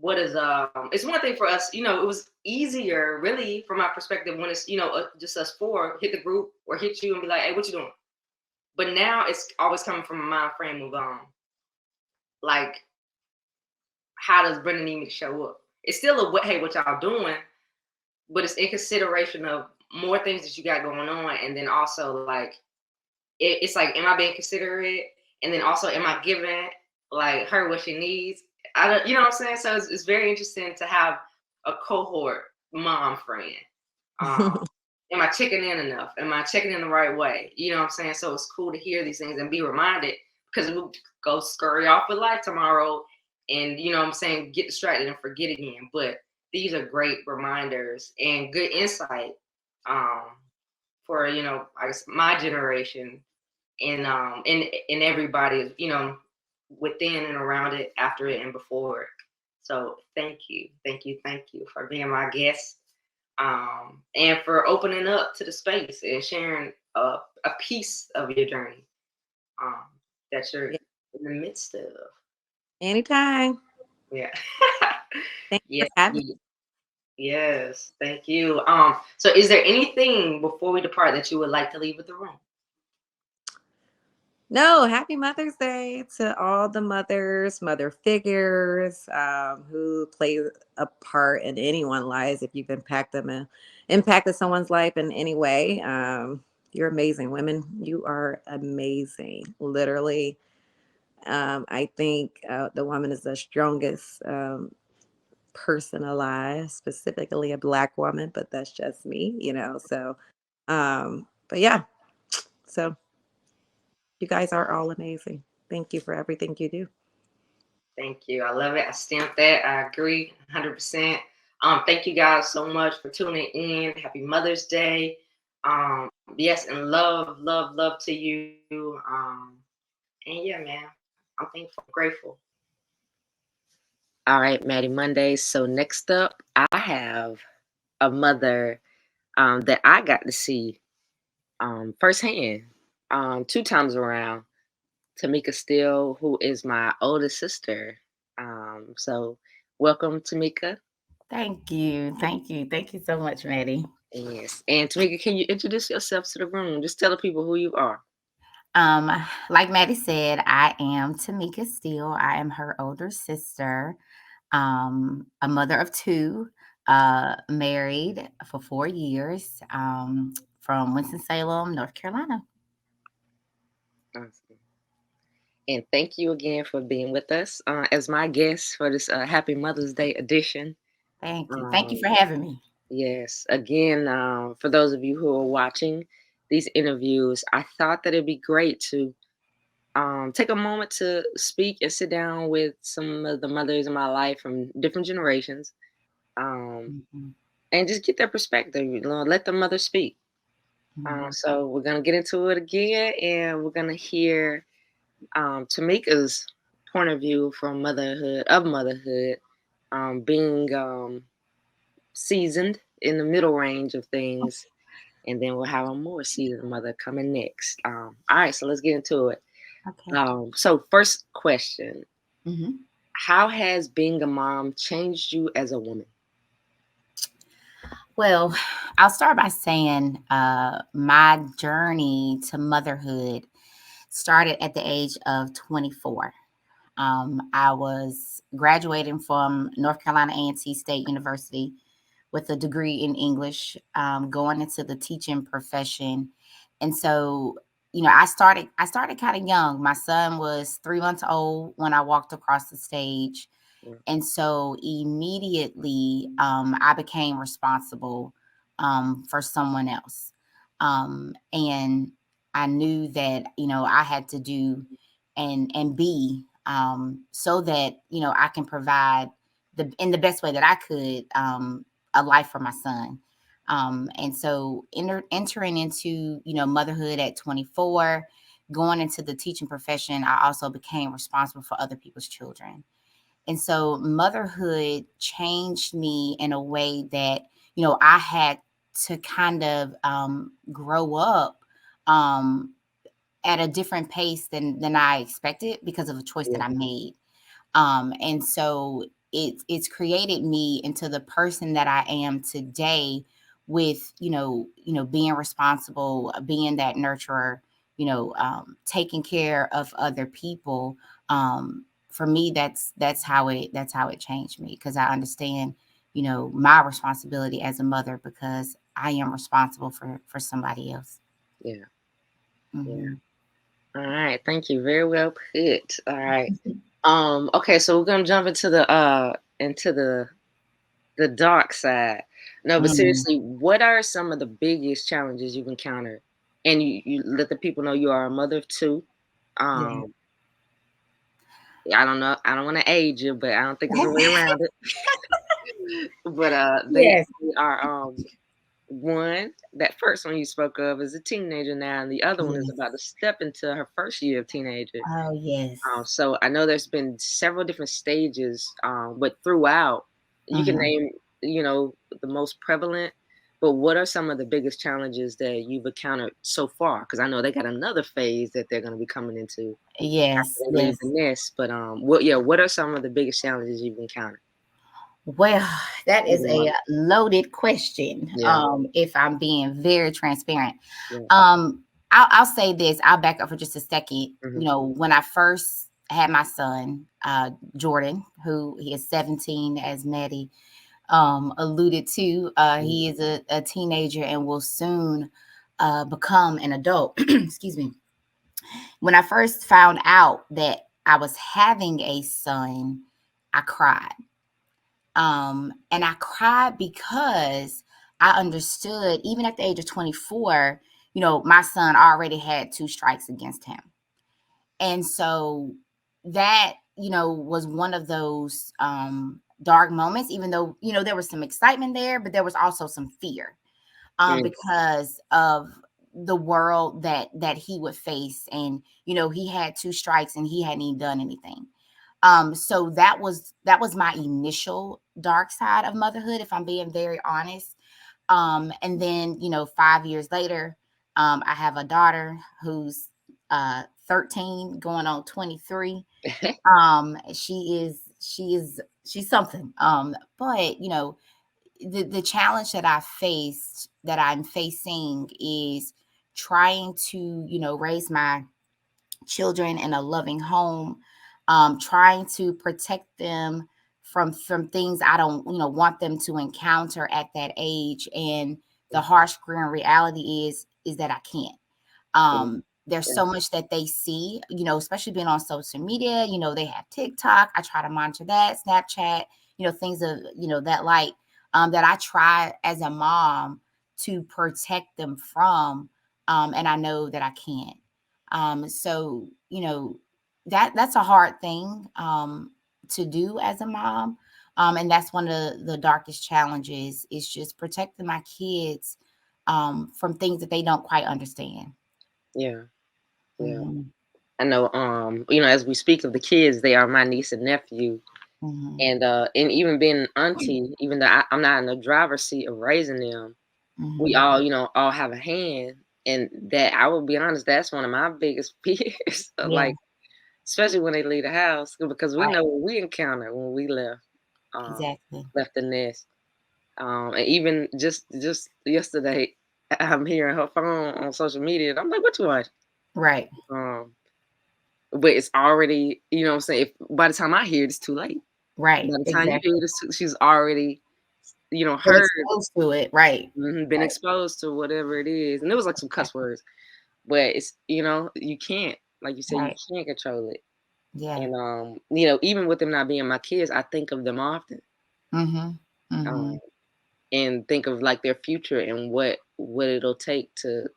it's one thing for us, it was easier really from my perspective when it's just us four hit the group or hit you and be like, hey, what you doing? But now it's always coming from a mind frame of like, how does Brenda need me to show up? It's still a hey, what y'all doing? But it's in consideration of more things that you got going on, and then also like it's like, am I being considerate? And then also, am I giving like her what she needs? I don't, you know what I'm saying? So it's very interesting to have a cohort mom friend. Um, am I checking in enough? Am I checking in the right way? You know what I'm saying? So it's cool to hear these things and be reminded, because we'll go scurry off with life tomorrow and, you know what I'm saying, get distracted and forget again. But these are great reminders and good insight um, for, I guess my generation and everybody, within and around it, after it, and before it. So thank you for being my guest, and for opening up to the space and sharing a piece of your journey um, that you're Yeah. in the midst of. Anytime. Yeah. Thanks Yeah. for having me. Yes. Thank you. So is there anything before we depart that you would like to leave with the room? No, happy Mother's Day to all the mothers, mother figures who play a part in anyone's lives. If you've impacted someone's life in any way, you're amazing. Women, you are amazing. Literally, I think the woman is the strongest person alive, specifically a Black woman, but that's just me. So, but yeah, so you guys are all amazing. Thank you for everything you do. Thank you. I love it. I stamp that. I agree 100%. Thank you guys so much for tuning in. Happy Mother's Day. Yes, and love, love, love to you. And yeah, man, I'm thankful, grateful. All right, Mattie Mondays. So next up, I have a mother that I got to see firsthand, two times around. Tamika Steele, who is my oldest sister. So welcome, Tamika. Thank you. Thank you. Thank you so much, Maddie. Yes. And Tamika, can you introduce yourself to the room? Just tell the people who you are. Um, like Maddie said, I am Tamika Steele. I am her older sister, a mother of two, married for 4 years, from Winston-Salem, North Carolina. Awesome. And thank you again for being with us as my guest for this Happy Mother's Day edition. Thank you. Thank you Um, for having me. yes, again, for those of you who are watching these interviews, I thought that it'd be great to take a moment to speak and sit down with some of the mothers in my life from different generations, um, Mhm, and just get their perspective. Let the mother speak. mhm. So we're gonna get into it again, and we're gonna hear Tamika's point of view from motherhood, being seasoned in the middle range of things, and then we'll have a more seasoned mother coming next. All right, so let's get into it. Okay. So first question: Mhm. how has being a mom changed you as a woman? Well, I'll start by saying my journey to motherhood started at the age of 24. I was graduating from North Carolina A&T State University with a degree in English, going into the teaching profession. And so, I started kind of young. My son was 3 months old when I walked across the stage. Mm. And so immediately, I became responsible for someone else. And I knew that, I had to do and be, so that, I can provide in the best way that I could, a life for my son. And so entering into, motherhood at 24, going into the teaching profession, I also became responsible for other people's children. And so motherhood changed me in a way that, I had to kind of grow up um, at a different pace than I expected because of a choice that Yeah, I made. And so it's created me into the person that I am today with, being responsible, being that nurturer, taking care of other people. For me, that's how it changed me, because I understand, my responsibility as a mother, because I am responsible for somebody else. yeah, yeah. Hmm. All right, thank you. Very well put. All right. Okay, so we're gonna jump into the dark side. No, but Mm, seriously, what are some of the biggest challenges you've encountered? And you let the people know you are a mother of two. yeah. Um, I don't know, I don't want to age you, but I don't think there's a way around it. But they Yes. are one, that first one you spoke of is a teenager now, and the other one is Yes. about to step into her first year of teenager. Oh, yes. So I know there's been several different stages, but throughout, you can Mhm. name, the most prevalent. But what are some of the biggest challenges that you've encountered so far? Because I know they got another phase that they're going to be coming into after Yes, they leave yes. the nest. But what are some of the biggest challenges you've encountered? Well, that As is a a mother? loaded question, Yeah, if I'm being very transparent. yeah, I'll say this, I'll back up for just a second. hmm When I first had my son, Jordan, who he is 17, as Mattie alluded to, he is a teenager and will soon become an adult. Excuse me. When I first found out that I was having a son, I cried. And I cried because I understood, even at the age of 24, my son already had two strikes against him. And so that, was one of those dark moments, even though, there was some excitement there, but there was also some fear, mm because of the world that he would face. And, he had two strikes and he hadn't even done anything. So that was my initial dark side of motherhood, if I'm being very honest. And then, 5 years later, I have a daughter who's 13 going on 23. She's something. But the challenge that I'm facing is trying to, raise my children in a loving home, trying to protect them from things I don't, want them to encounter at that age. And the harsh grim reality is that I can't. there's Yeah. so much that they see, especially being on social media. They have TikTok. I try to monitor that, Snapchat, things of, that light, that I try as a mom to protect them from. And I know that I can't. So, that's a hard thing to do as a mom. And that's one of the darkest challenges, is just protecting my kids from things that they don't quite understand. Yeah. Yeah. Mhm, I know, as we speak of the kids, they are my niece and nephew. mhm, And even being an auntie, even though I'm not in the driver's seat of raising them, we mhm. all have a hand. And that, I will be honest, that's one of my biggest fears. Yeah, Like, especially when they leave the house, because we right, know what we encountered when we um, exactly. left the nest. And even just yesterday, I'm hearing her phone on social media, and I'm like, "What you watch?" Right, Um, but it's already, what I'm saying. If by the time I hear it, it's too late. right, By the time you exactly. hear this, she's already, Been heard, exposed to it, right, been right, exposed to whatever it is, and it was like some cuss exactly, words. But it's, you can't, like you said, you right. can't control it. Yeah. And even with them not being my kids, I think of them often, Mhm, um, mhm. and think of like their future and what it'll take to,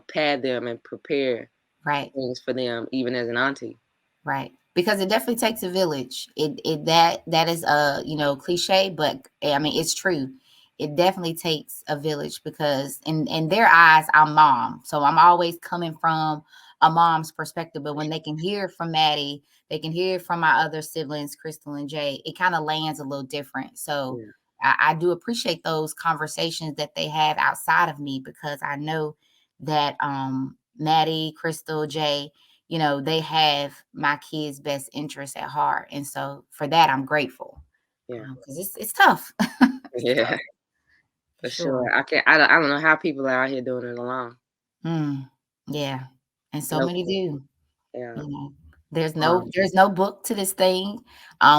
pad them and prepare Right. things for them, even as an auntie. Right. Because it definitely takes a village. That is a, cliche, but I mean it's true. It definitely takes a village, because in their eyes I'm mom. So I'm always coming from a mom's perspective. But when they can hear from Mattie, they can hear from my other siblings, Crystal and Jay, it kind of lands a little different. So Yeah, I do appreciate those conversations that they have outside of me, because I know that Mattie, Crystal, Jay, they have my kids' best interests at heart. And so for that, I'm grateful, yeah, because it's tough. It's yeah, tough, for for sure. sure. I don't know how people are out here doing it alone. Mm, yeah. And so No many clue. do. Yeah. You know, there's no Um. there's no book to this thing.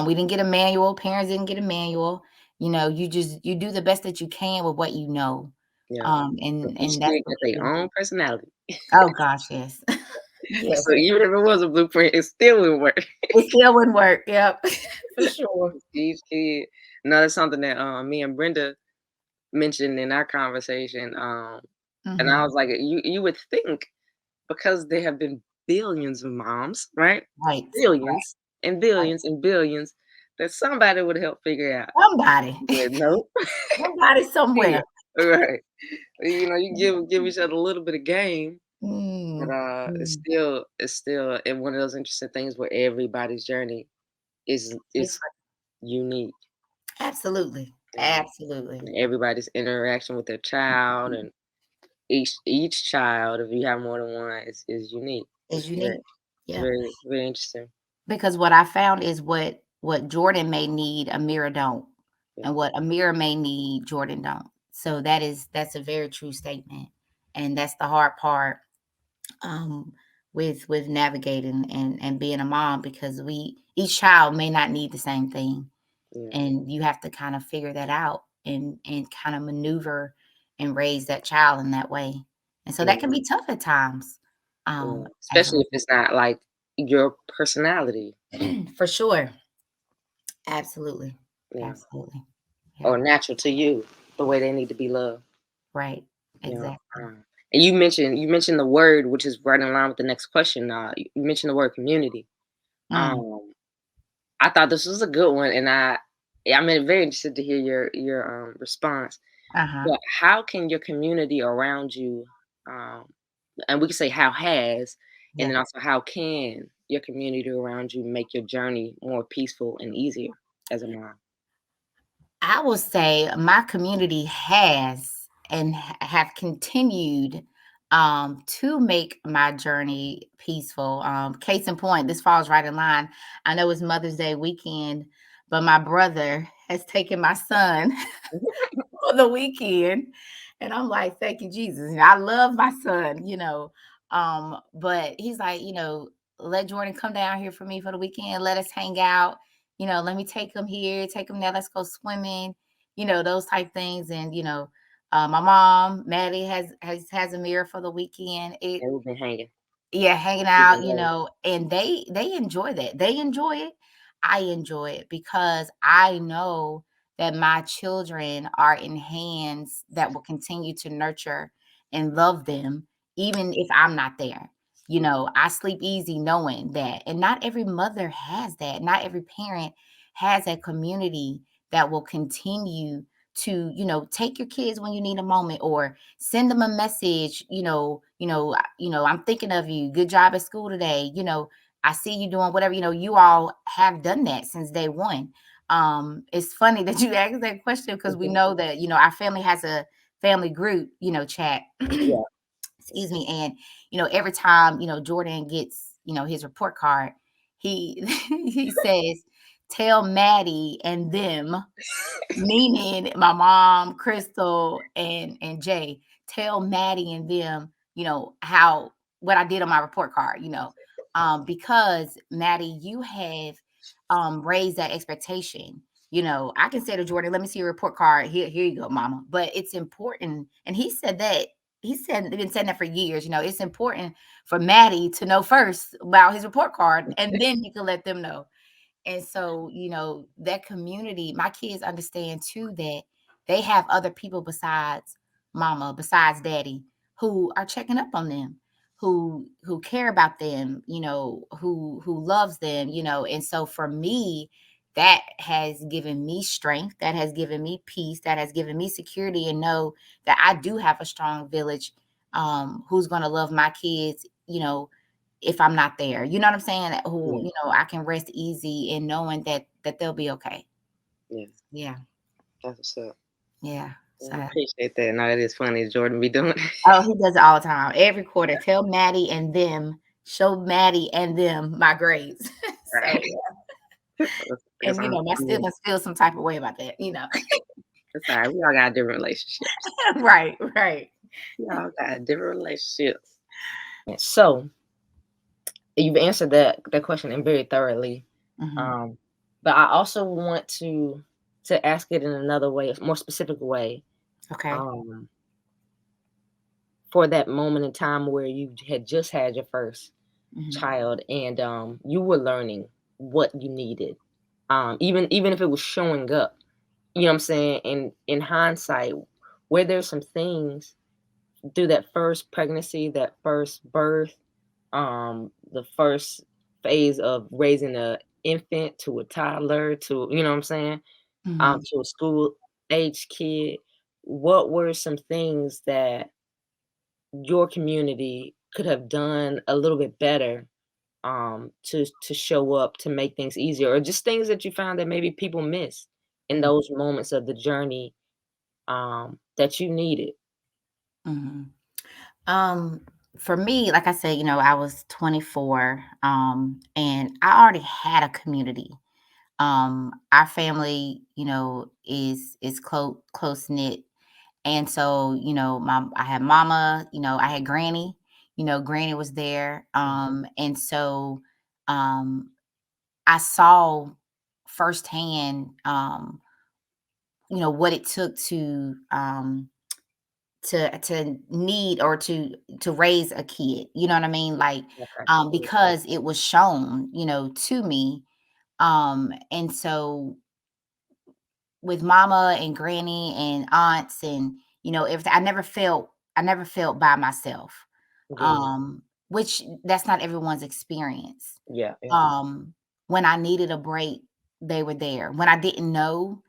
We didn't get a manual. Parents didn't get a manual. You do the best that you can with what you know. Yeah. And each And that's kid the got their key. own personality. Oh gosh, yes. Yes. So even if it was a blueprint, it still wouldn't work. It still wouldn't work. Yep. For sure. Each kid. No, that's something that me and Brenda mentioned in our conversation. And I Hmm. was like, you would think, because there have been billions of moms, right? Right. Right. Billions and Right. billions and billions, that somebody would help figure out. Somebody. But nope. Somebody Yeah. somewhere. Right. You give each other a little bit of game, but Mm, it's mm. still it's still and one of those interesting things where everybody's journey is Different. unique. Absolutely. Um, Absolutely. and everybody's interaction with their child, and each child, if you have more than one, is unique. It's unique. It's Yeah. very very interesting. Because what I found is what Jordan may need, Amira don't. Yeah, And what Amira may need, Jordan don't. So that's a very true statement. And that's the hard part, um, with navigating and being a mom, because each child may not need the same thing. yeah, And you have to kind of figure that out, and kind of maneuver and raise that child in that way. And so that yeah, can be tough at times, yeah. as a Especially if it's not like your personality, for sure. Absolutely. yeah, Absolutely. Yeah. or natural to you, the way they need to be loved. Right. Yeah. Exactly. And you mentioned the word, which is right in line with the next question. You mentioned the word community. Mm. Um, I thought this was a good one, and I'm very interested to hear your response. Uh-huh. But how can your community around you, um, and we can say how has, and Yeah. then also how can your community around you make your journey more peaceful and easier as a mom? I will say my community has and have continued to make my journey peaceful. Case in point, this falls right in line. I know it's Mother's Day weekend, but my brother has taken my son for the weekend. And I'm like, thank you, Jesus. And I love my son, but he's like, let Jordan come down here for me for the weekend. Let us hang out. Let me take him here, take him there. Let's go swimming, those type things. And, my mom, Maddie, has a mirror for the weekend. And we've been hanging. Yeah, hanging out, and they enjoy that. They enjoy it. I enjoy it because I know that my children are in hands that will continue to nurture and love them even if I'm not there. I sleep easy knowing that. And not every mother has that. Not every parent has a community that will continue to, take your kids when you need a moment, or send them a message, I'm thinking of you. Good job at school today. I see you doing whatever, you all have done that since day one. It's funny that you asked that question because we know that, our family has a family group, chat. Yeah. Excuse me. And, every time, Jordan gets, his report card, he he says, tell Mattie and them, meaning my mom, Crystal, and Jay, tell Mattie and them, how what I did on my report card, because Mattie, you have raised that expectation. I can say to Jordan, let me see your report card. Here you go, mama. But it's important. And he said that. Been saying that for years. It's important for Mattie to know first about his report card, and then he can let them know. And so, that community, my kids understand too that they have other people besides mama, besides daddy, who are checking up on them, who care about them, who loves them, And so for me, that has given me strength, that has given me peace, that has given me security, and know that I do have a strong village who's going to love my kids, if I'm not there. You know what I'm saying? Who, I can rest easy in knowing that they'll be okay. Yeah. Yeah. That's what's up. Yeah. I So, appreciate that. No, it is funny. Jordan be doing it. oh, he does it all the time. Every quarter, tell Mattie and them, show Mattie and them my grades. So, Right. yeah. That's And my siblings feel some type of way about that. That's all right. We all got different relationships. Right. We all got different relationships. So you've answered that question and very thoroughly. Mm-hmm. But I also want to ask it in another way, a more specific way. Okay. For that moment in time where you had just had your first Mm-hmm. child, and you were learning what you needed, even if it was showing up, you know what I'm saying? And in hindsight, where there's some things through that first pregnancy, that first birth, the first phase of raising a infant to a toddler to, you know what I'm saying, Mm-hmm. to a school age kid, what were some things that your community could have done a little bit better, to show up, to make things easier, or just things that you found that maybe people miss in those moments of the journey, that you needed? Mm-hmm. For me, like I said, I was 24, and I already had a community. Our family, is close knit, and so I had mama, I had granny, granny was there, and so um, I saw firsthand, what it took to need or to raise a kid, you know what I mean? Like, Okay. because it was shown, to me. And so with mama and granny and aunts and, everything, I never felt by myself. Yeah. Which that's not everyone's experience. Yeah. Yeah. When I needed a break, they were there. When I didn't know,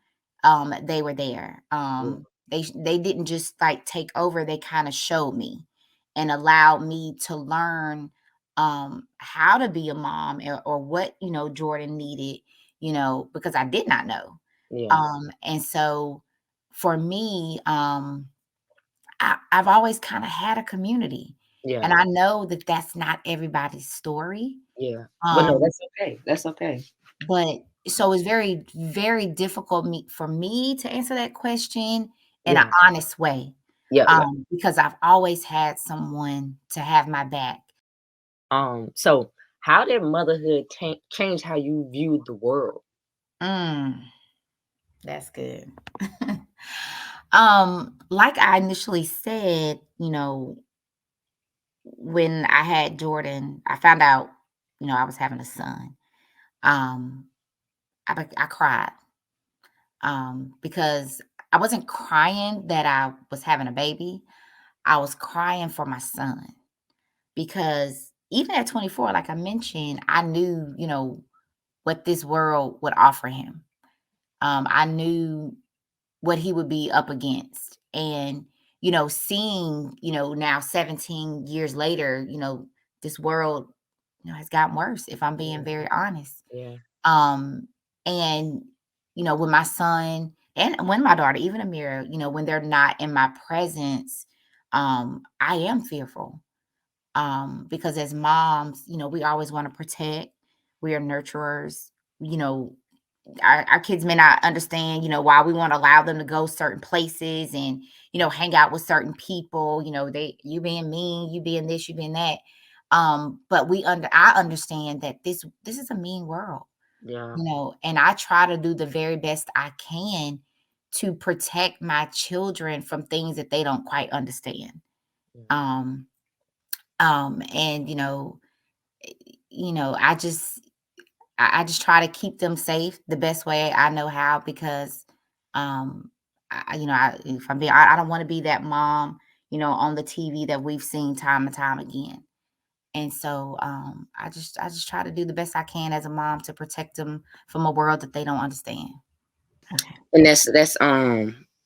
they were there. Yeah. They didn't just like take over, they kind of showed me and allowed me to learn how to be a mom, or what, Jordan needed, because I did not know. Yeah. And so for me, I've always kind of had a community, Yeah. and I know that that's not everybody's story. Yeah. But no, Um, that's okay. That's okay. but so it's very, very difficult for me to answer that question in an Yeah. honest way, Yeah. Yeah. because I've always had someone to have my back. So how did motherhood change how you viewed the world? Mm, that's good. Like I initially said, when I had Jordan, I found out, I was having a son. Um, I cried, because I wasn't crying that I was having a baby. I was crying for my son because even at 24, like I mentioned, I knew, what this world would offer him. I knew what he would be up against. And, seeing, now 17 years later, this world, has gotten worse, if I'm being very honest. Yeah. Um, and, when my son and when my daughter, even Amira, when they're not in my presence, I am fearful. Because as moms, we always want to protect. We are nurturers. You know, our kids may not understand, why we want to allow them to go certain places and, hang out with certain people, you being mean, you being this, you being that. But I understand that this is a mean world, Yeah. and I try to do the very best I can to protect my children from things that they don't quite understand. Um, and I just I just try to keep them safe the best way I know how because, if I'm being, I don't want to be that mom, on the TV that we've seen time and time again. And so, I just try to do the best I can as a mom to protect them from a world that they don't understand. Okay. And that's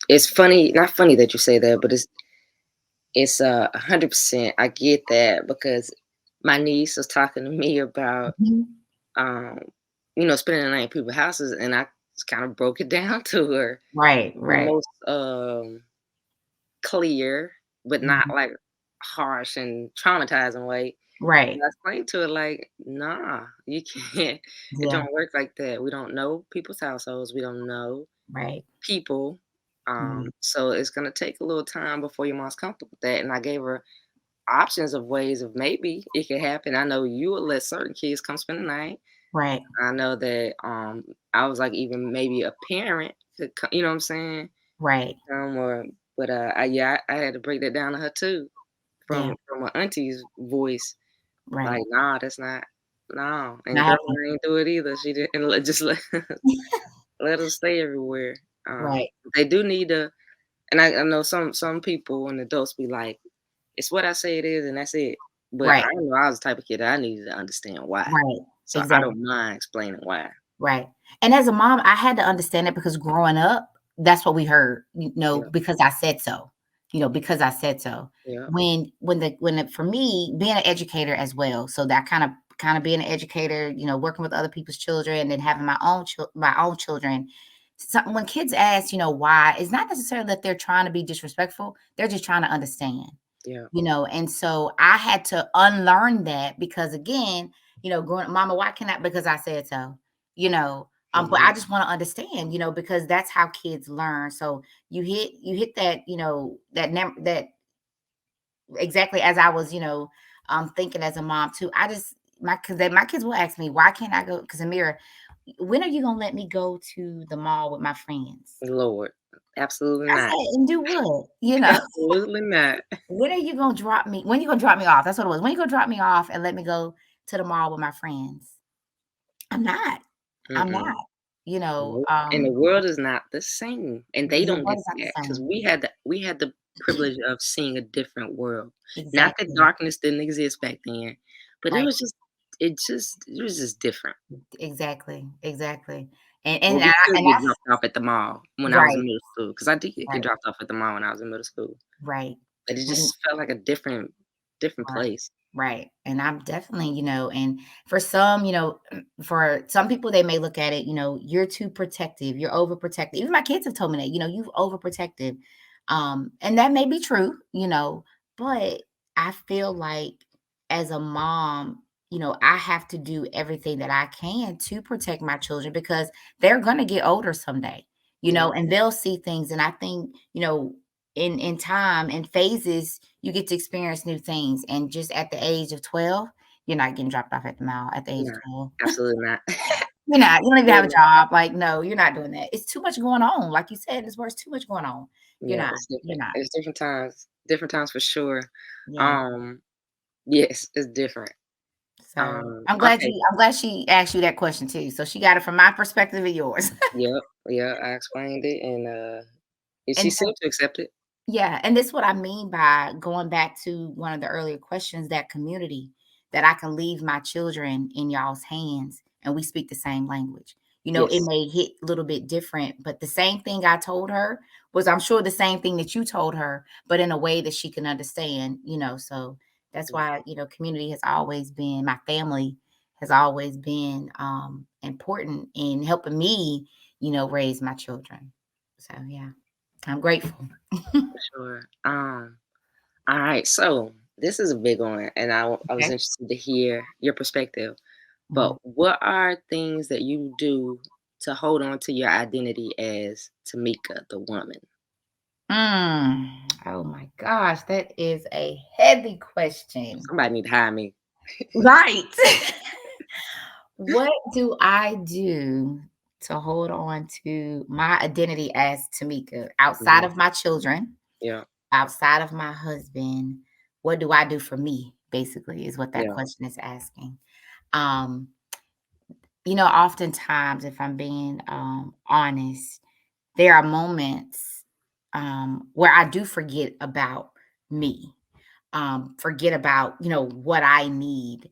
it's funny, not funny that you say that, but it's 100%. I get that because my niece was talking to me about Mhm. um, spending the night in people's houses, and I kind of broke it down to her Right, the right, most clear, but not mhm, like harsh and traumatizing way. right, And I explained to her like, nah, you can't. It yeah, don't work like that. We don't know people's households. We don't know right, people. mhm, So it's gonna take a little time before your mom's comfortable with that. And I gave her options of ways of maybe it could happen. I know you would let certain kids come spend the night. right, I know that I was like even maybe a parent could you know what I'm saying? right, Or but I had to break that down to her too yeah, from my auntie's voice. right, Like, nah, that's not no. And not girl happening, I ain't do it either. She didn't just let us stay everywhere. right, They do need to and I know some people and adults be like, it's what I say it is and that's it. But I right, know I was the type of kid that I needed to understand why. right, So I exactly. don't mind explaining why. Right. And as a mom, I had to understand it because growing up, that's what we heard, Yeah, because I said so. Because I said so. yeah, For me, being an educator as well, so that kind of being an educator, working with other people's children and then having my own children. So when kids ask, why, it's not necessarily that they're trying to be disrespectful. They're just trying to understand. yeah. And so I had to unlearn that because again, growing up, mama, why can't I? Because I said so, but Mhm. I just want to understand, because that's how kids learn. So you hit that, that exactly as I was, thinking as a mom too. I just, my kids will ask me, why can't I go? Because Amira, when are you going to let me go to the mall with my friends? Lord, absolutely I not. said, and do what? Absolutely not. When are you gonna drop me? When you gonna drop me off? That's what it was. When you gonna drop me off and let me go to the mall with my friends? I'm not. I'm Mm-mm. not. Nope. And the world is not the same, and they The don't world get is not the that because same. we had the privilege of seeing a different world. Not that Exactly. darkness didn't exist back then, but Right. it was just different. Exactly. Exactly. Well, And we I, could and get that's dropped off at the mall when I was in right. middle school because I did get Right. dropped off at the mall when I was in middle school, Right. but it And just felt like a different right. place. Right. And I'm definitely, and for some, for some people, they may look at it, you're too protective, you're overprotective. Even my kids have told me that, you've overprotective. And that may be true, but I feel like as a mom, I have to do everything that I can to protect my children because they're going to get older someday, Yeah, and they'll see things. And I think, in time and phases, you get to experience new things. And just at the age of 12, you're not getting dropped off at the mall at the age of nah, 12. absolutely not. You're not. You don't even have a Absolutely not. job. Like, no, you're not doing that. It's too much going on. Like you said, this world's too much going on. You're Yeah, not. it's You're different. not. It's different times for sure. Yeah. Um, Yes, it's different. So I'm glad Okay. she asked you that question too. So she got it from my perspective and yours. Yep. Yeah, I explained it, and she And seemed to accept it. yeah, and this is what I mean by going back to one of the earlier questions, that community, that I can leave my children in y'all's hands and we speak the same language. It Yes. may hit a little bit different, but the same thing I told her was, I'm sure, the same thing that you told her, but in a way that she can understand. So that's Yeah. why, community has always been, my family has always been important in helping me, raise my children. So yeah, I'm grateful. Sure. All right. So this is a big one, and I was Okay. interested to hear your perspective. Mhm. But what are things that you do to hold on to your identity as Tamika, the woman? Oh my gosh, that is a heavy question. Somebody need to hire me. Right. What do I do to hold on to my identity as Tamika outside Mhm. of my children, Yeah. outside of my husband? What do I do for me, basically, is what that Yeah. question is asking. Um, oftentimes, if I'm being honest, there are moments where I do forget about me, forget about what I need,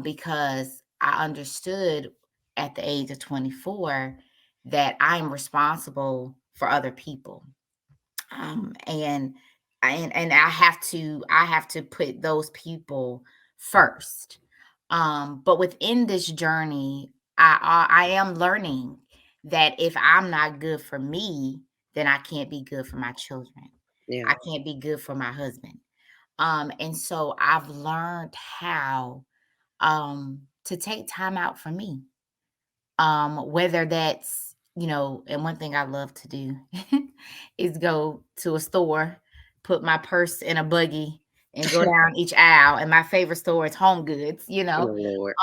because I understood at the age of 24 that I'm responsible for other people, and I have to put those people first. But within this journey, I am learning that if I'm not good for me, then I can't be good for my children. Yeah. I can't be good for my husband. And so I've learned how to take time out for me. Whether that's, and one thing I love to do is go to a store, put my purse in a buggy and go down each aisle. And my favorite store is Home Goods. Oh Lord.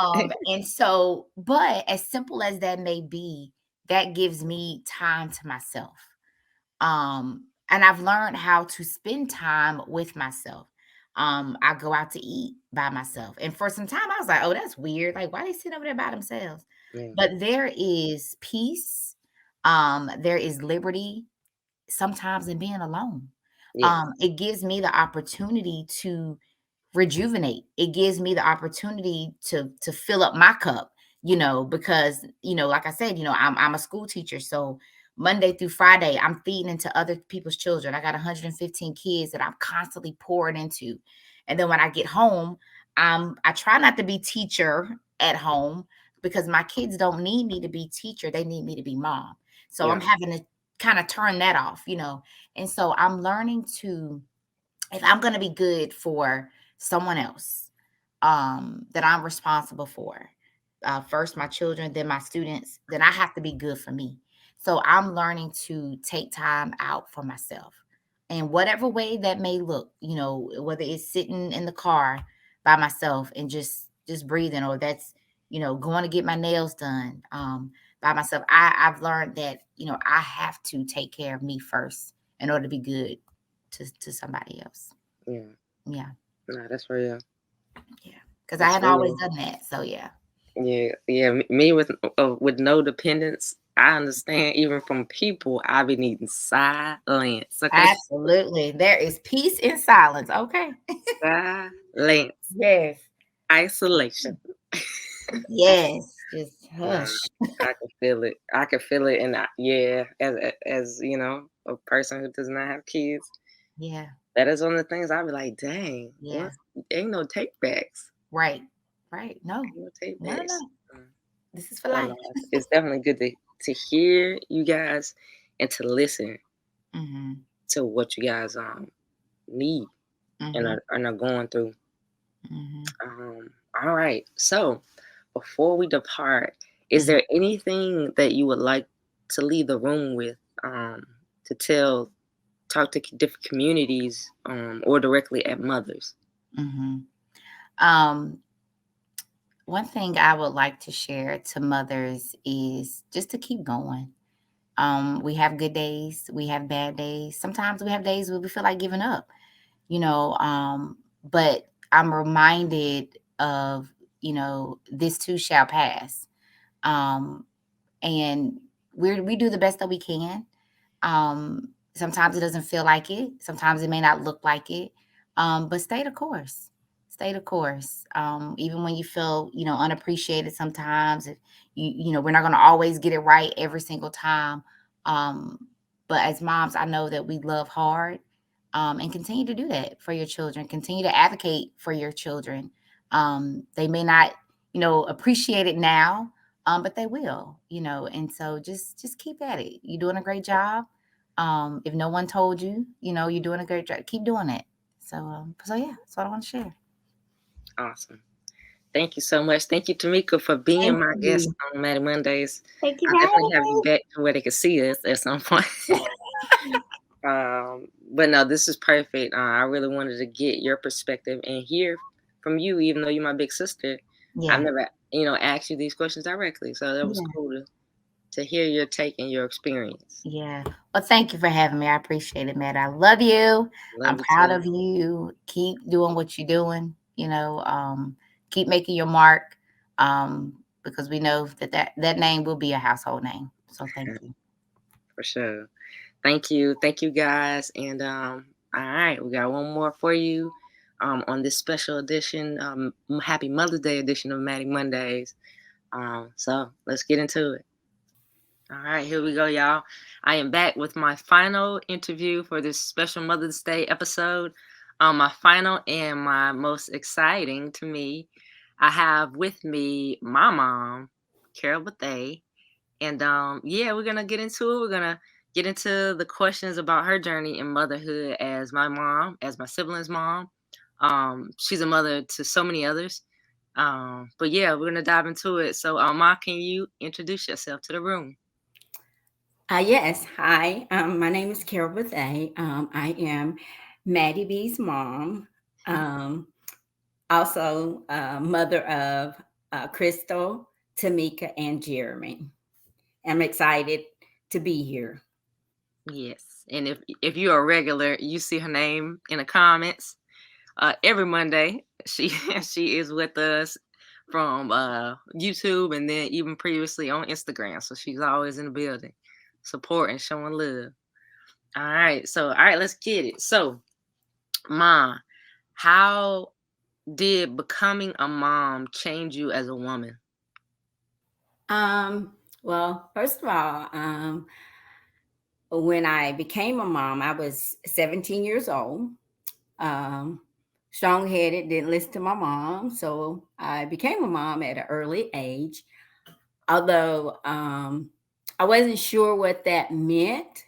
And so, but as simple as that may be, that gives me time to myself. And I've learned how to spend time with myself. I go out to eat by myself. And for some time I was like, oh, that's weird. Like, why they sit over there by themselves? Yeah. But there is peace. There is liberty sometimes in being alone. Yes. It gives me the opportunity to rejuvenate. It gives me the opportunity to fill up my cup, because like I said, I'm a school teacher, so Monday through Friday I'm feeding into other people's children. I got 115 kids that I'm constantly pouring into, and then when I get home, I try not to be teacher at home because my kids don't need me to be teacher; they need me to be mom. So I'm Yeah. having to kind of turn that off. And so I'm learning to, if I'm going to be good for someone else, that I'm responsible for, first my children, then my students, then I have to be good for me. So I'm learning to take time out for myself, and whatever way that may look, whether it's sitting in the car by myself and just breathing, or that's going to get my nails done by myself. I've learned that I have to take care of me first in order to be good to somebody else. Yeah. Yeah, Nah, that's real. yeah, because I That's hadn't always real. done that. So yeah, Yeah. Yeah. Me with no dependence. I understand. Even from people, I be needing silence. Okay. absolutely. There is peace in silence. Okay. Silence. Yes. Isolation. Yes. Just Nah, hush. I can feel it. I can feel it, and yeah, as a person who does not have kids, Yeah. that is one of the things I'll be like, dang, Yeah. what? Ain't no take backs. Right. Right. No. Ain't no take No. No. backs. No. This is for So life. no, it's definitely good to hear you guys and to listen Mm-hmm. to what you guys need and Mm-hmm. are going through. Mm-hmm. All right. So before we depart, is Mm-hmm. there anything that you would like to leave the room with, to talk to different communities, or directly at mothers? Mm-hmm. Um, One thing I would like to share to mothers is just to keep going. We have good days, we have bad days. Sometimes we have days where we feel like giving up, but I'm reminded of, this too shall pass. And we do the best that we can. Sometimes it doesn't feel like it. Sometimes it may not look like it. But stay the course. Stay the course. Even when you feel, unappreciated sometimes. If we're not going to always get it right every single time. But as moms, I know that we love hard. And continue to do that for your children. Continue to advocate for your children. They may not, appreciate it now, but they will, and so just keep at it. You're doing a great job. If no one told you, you're doing a great job. Keep doing it. So yeah, that's what I want to share. Awesome. Thank you so much. Thank you, Tamika, for being my guest on Mattie Mondays. Thank you. I'll definitely have you back to where they can see us at some point. But no, this is perfect. I really wanted to get your perspective and hear from you, even though you're my big sister. Yeah. I've never, asked you these questions directly. So that was cool to hear your take and your experience. Yeah. Well, thank you for having me. I appreciate it, Matt. I love you. I'm proud of you. Keep doing what you're doing. Keep making your mark. Because we know that name will be a household name. So thank you. For sure. Thank you. Thank you, guys. And all right, we got one more for you on this special edition, Happy Mother's Day edition of Mattie Mondays. So let's get into it. All right, here we go, y'all. I am back with my final interview for this special Mother's Day episode. My final and my most exciting to me. I have with me my mom, Carol Bethay. And we're gonna get into it. We're gonna get into the questions about her journey in motherhood as my mom, as my siblings' mom. She's a mother to so many others. But yeah, we're gonna dive into it. So, Ma, can you introduce yourself to the room? Yes. Hi. My name is Carol Bethay. I am Mattie B's mom. Also, mother of Crystal, Tamika, and Jeremy. I'm excited to be here. Yes, and if you're a regular, you see her name in the comments every Monday. She she is with us from YouTube and then even previously on Instagram. So she's always in the building, supporting, showing love. All right, let's get it. So, Ma, how did becoming a mom change you as a woman? Well, first of all, when I became a mom, I was 17 years old. Strong-headed, didn't listen to my mom, so I became a mom at an early age. Although I wasn't sure what that meant,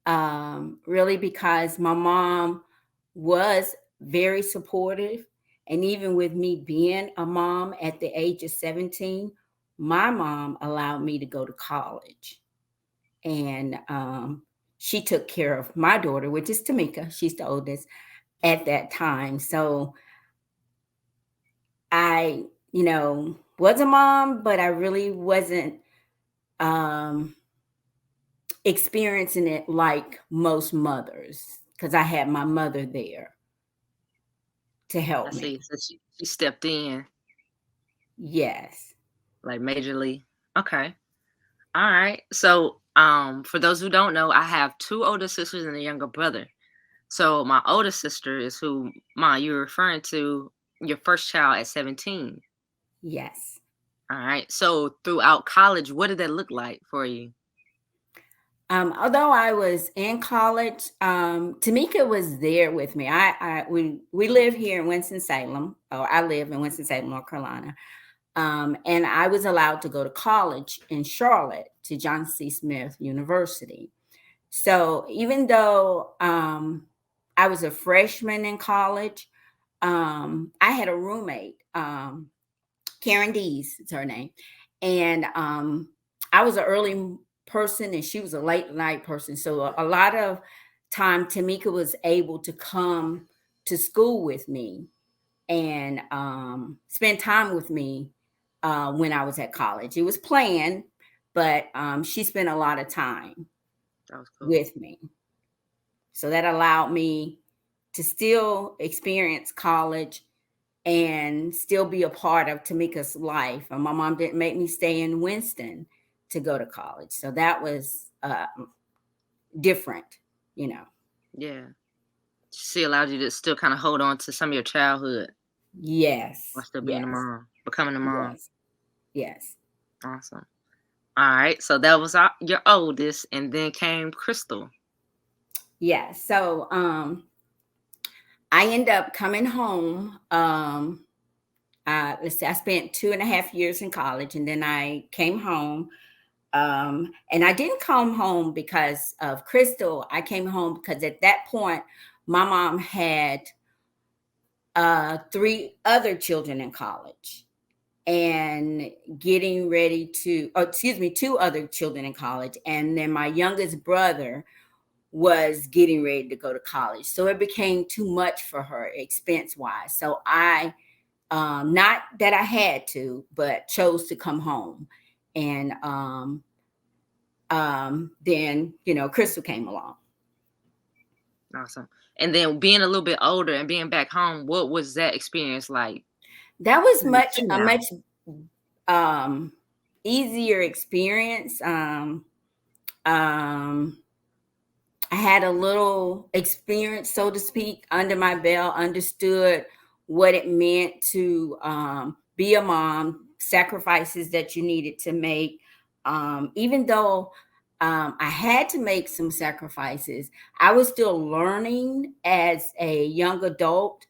really, because my mom was very supportive. And even with me being a mom at the age of 17, my mom allowed me to go to college. And she took care of my daughter, which is Tamika. She's the oldest at that time. So I, was a mom, but I really wasn't experiencing it like most mothers, because I had my mother there to help me. So she stepped in. Yes. Like majorly. Okay. All right. So for those who don't know, I have two older sisters and a younger brother. So my older sister is who, Ma, you're referring to your first child at 17. Yes. All right. So throughout college, what did that look like for you? Although I was in college, Tamika was there with me. We live here in Winston-Salem, or I live in Winston-Salem, North Carolina. And I was allowed to go to college in Charlotte to John C. Smith University. So even though I was a freshman in college, I had a roommate, Karen Dees is her name. And I was an early person and she was a late night person. So a lot of time Tamika was able to come to school with me and spend time with me when I was at college. It was planned, but she spent a lot of time with me. So that allowed me to still experience college and still be a part of Tamika's life. And my mom didn't make me stay in Winston to go to college. So that was different, you know. Yeah. She allowed you to still kind of hold on to some of your childhood Yes. while still being a Yes. mom, becoming a mom. Yes. Yes. Awesome. All right. So that was your oldest, and then came Crystal. Yeah. So I ended up coming home. Let's see, I spent 2.5 years in college, and then I came home. And I didn't come home because of Crystal. I came home because at that point, my mom had 3 other children in college and getting ready to, oh, excuse me, 2 other children in college. And then my youngest brother was getting ready to go to college. So it became too much for her expense wise. So I, not that I had to, but chose to come home. And then, you know, Crystal came along. Awesome. And then being a little bit older and being back home, what was that experience like? That was a much easier experience. I had a little experience, so to speak, under my belt, understood what it meant to be a mom, sacrifices that you needed to make. Even though I had to make some sacrifices, I was still learning as a young adult.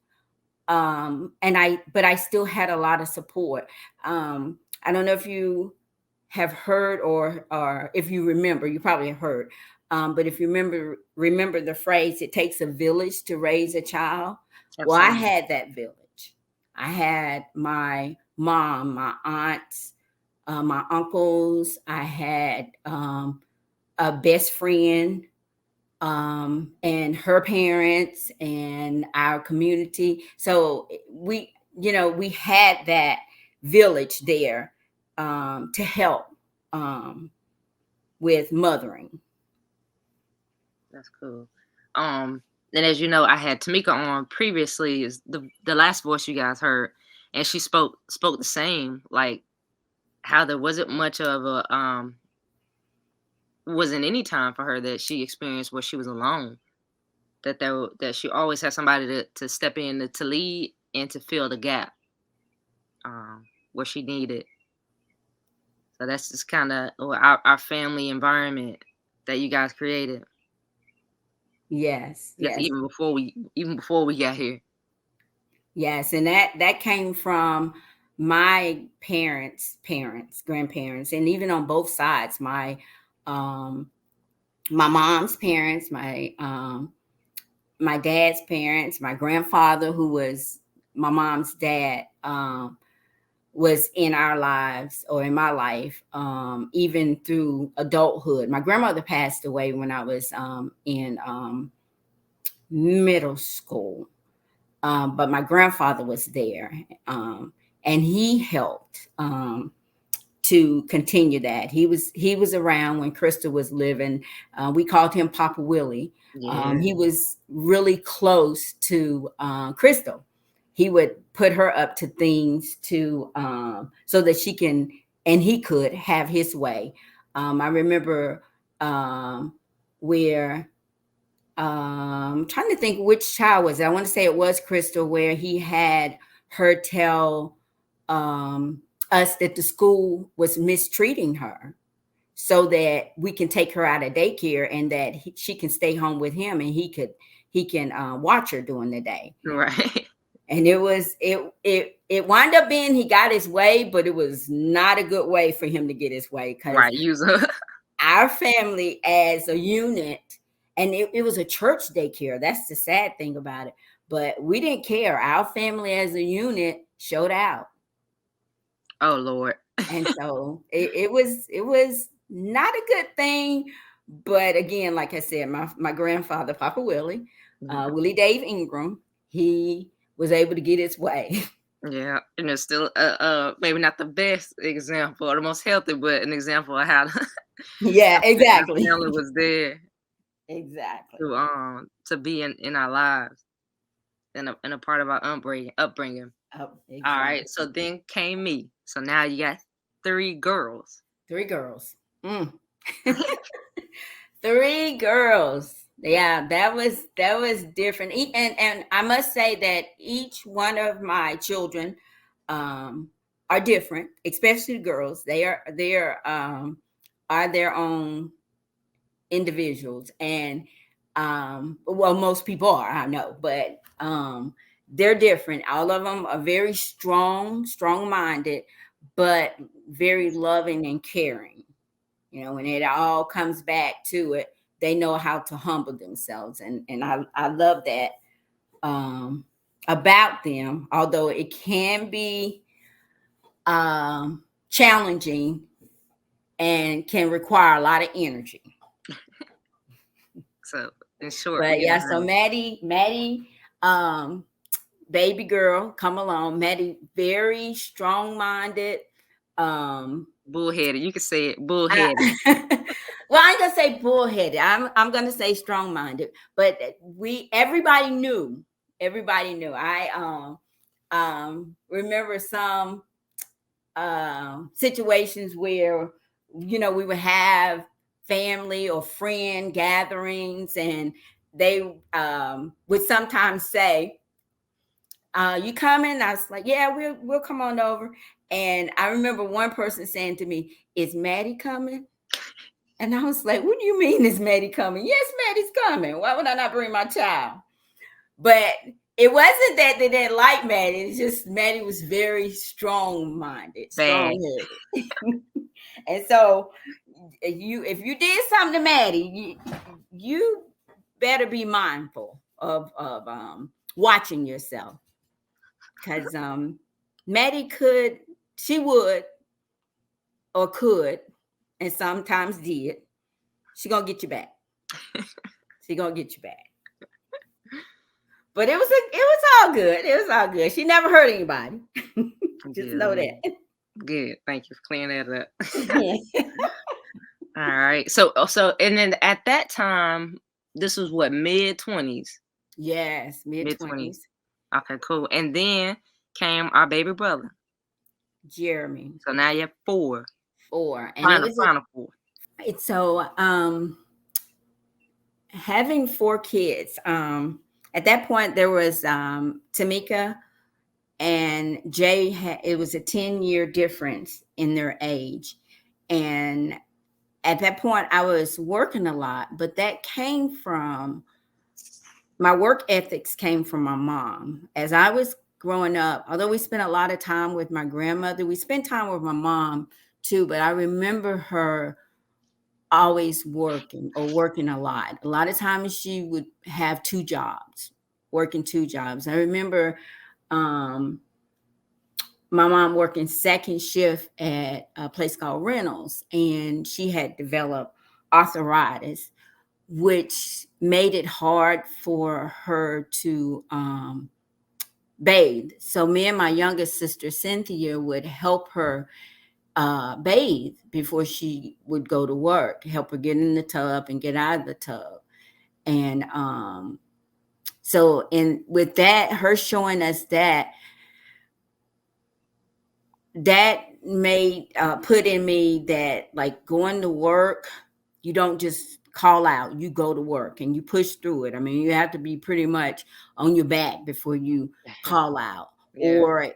But I still had a lot of support. I don't know if you have heard or if you remember, you probably have heard. But if you remember the phrase, it takes a village to raise a child. Absolutely. Well, I had that village. I had my mom, my aunts, my uncles. I had a best friend, and her parents and our community. So we had that village there to help with mothering. That's cool. And as you know, I had Tamika on previously, is the last voice you guys heard, and she spoke the same, like how there wasn't much of a wasn't any time for her that she experienced where she was alone. That she always had somebody to step in to lead and to fill the gap where she needed. So that's just kind of our family environment that you guys created. Yes. Even before we got here. Yes, and that came from my parents, grandparents, and even on both sides, my mom's parents, my dad's parents, my grandfather, who was my mom's dad, was in our lives, or in my life, even through adulthood. My grandmother passed away when I was in middle school. But my grandfather was there, and he helped to continue that. He was around when Crystal was living. We called him Papa Willie. Yeah. He was really close to Crystal. He would put her up to things to so that she can and he could have his way. I remember where. I'm trying to think which child was it. I want to say it was Crystal, where he had her tell us that the school was mistreating her, so that we can take her out of daycare and that she can stay home with him, and he can watch her during the day. Right. And it wound up being he got his way, but it was not a good way for him to get his way, because right. Our family as a unit. And it was a church daycare. That's the sad thing about it. But we didn't care. Our family as a unit showed out. Oh, Lord. And so it was not a good thing. But again, like I said, my grandfather, Papa Willie, Willie Dave Ingram, he was able to get his way. Yeah. And it's still maybe not the best example or the most healthy, but an example of how yeah, exactly. Family was there. Exactly. To be in our lives. in a part of our upbringing. Oh, All exactly. right. So then came me. So now you got 3 girls. 3 girls. Mm. 3 girls. Yeah, that was different. And I must say that each one of my children are different, especially the girls. Are their own individuals, and well, most people are, I know, but they're different. All of them are very strong-minded, but very loving and caring. When it all comes back to it, they know how to humble themselves, and I love that about them. Although it can be challenging and can require a lot of energy. So in short, But yeah, so Mattie, baby girl, come along. Mattie, very strong-minded. Bullheaded. You can say it. Bullheaded. Well, I ain't gonna say bullheaded. I'm gonna say strong-minded. But everybody knew. Everybody knew. I remember some situations where we would have family or friend gatherings, and they would sometimes say, you coming? I was like, yeah, we'll come on over. And I remember one person saying to me, is Mattie coming? And I was like, what do you mean is Mattie coming? Yes, Mattie's coming. Why would I not bring my child? But it wasn't that they didn't like Mattie. It's just Mattie was very strong-minded, strong-headed. And so if you did something to Mattie, you better be mindful of watching yourself. Because Mattie would, or could, and sometimes did. She gonna get you back. She gonna get you back. But it was all good. It was all good. She never hurt anybody. Just know that. Good. Thank you for clearing that up. All right. So and then at that time, this was what, mid-20s? Yes, mid-20s. Okay, cool. And then came our baby brother, Jeremy. So now you have 4. 4. And final 4. So having 4 kids, at that point there was Tamika and Jay. It was a 10-year difference in their age, and at that point I was working a lot, but that came from my work ethics, came from my mom. As I was growing up, although we spent a lot of time with my grandmother, we spent time with my mom too, but I remember her always working a lot. A lot of times she would have 2 jobs, working 2 jobs. I remember my mom working second shift at a place called Reynolds, and she had developed arthritis, which made it hard for her to bathe. So me and my youngest sister, Cynthia, would help her bathe before she would go to work, help her get in the tub and get out of the tub. And so with that, her showing us that made put in me that, like, going to work, you don't just call out, you go to work and you push through it. I mean, you have to be pretty much on your back before you call out. Yeah. Or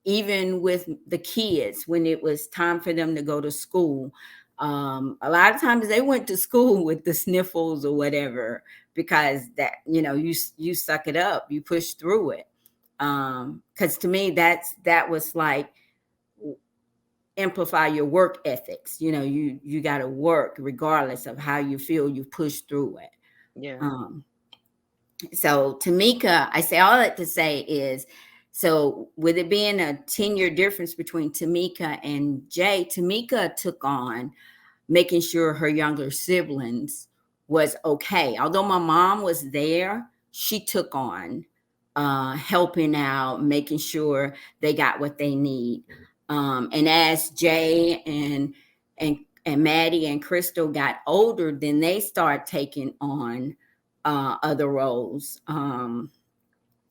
even with the kids, when it was time for them to go to school, a lot of times they went to school with the sniffles or whatever, because that, you suck it up, you push through it. Because to me, that was like, amplify your work ethics. You got to work regardless of how you feel, you push through it. Yeah. So Tamika, I say all that to say is, so with it being a 10-year difference between Tamika and Jay, Tamika took on making sure her younger siblings was okay. Although my mom was there, she took on helping out, making sure they got what they need. And as Jay and Mattie and Crystal got older, then they start taking on other roles.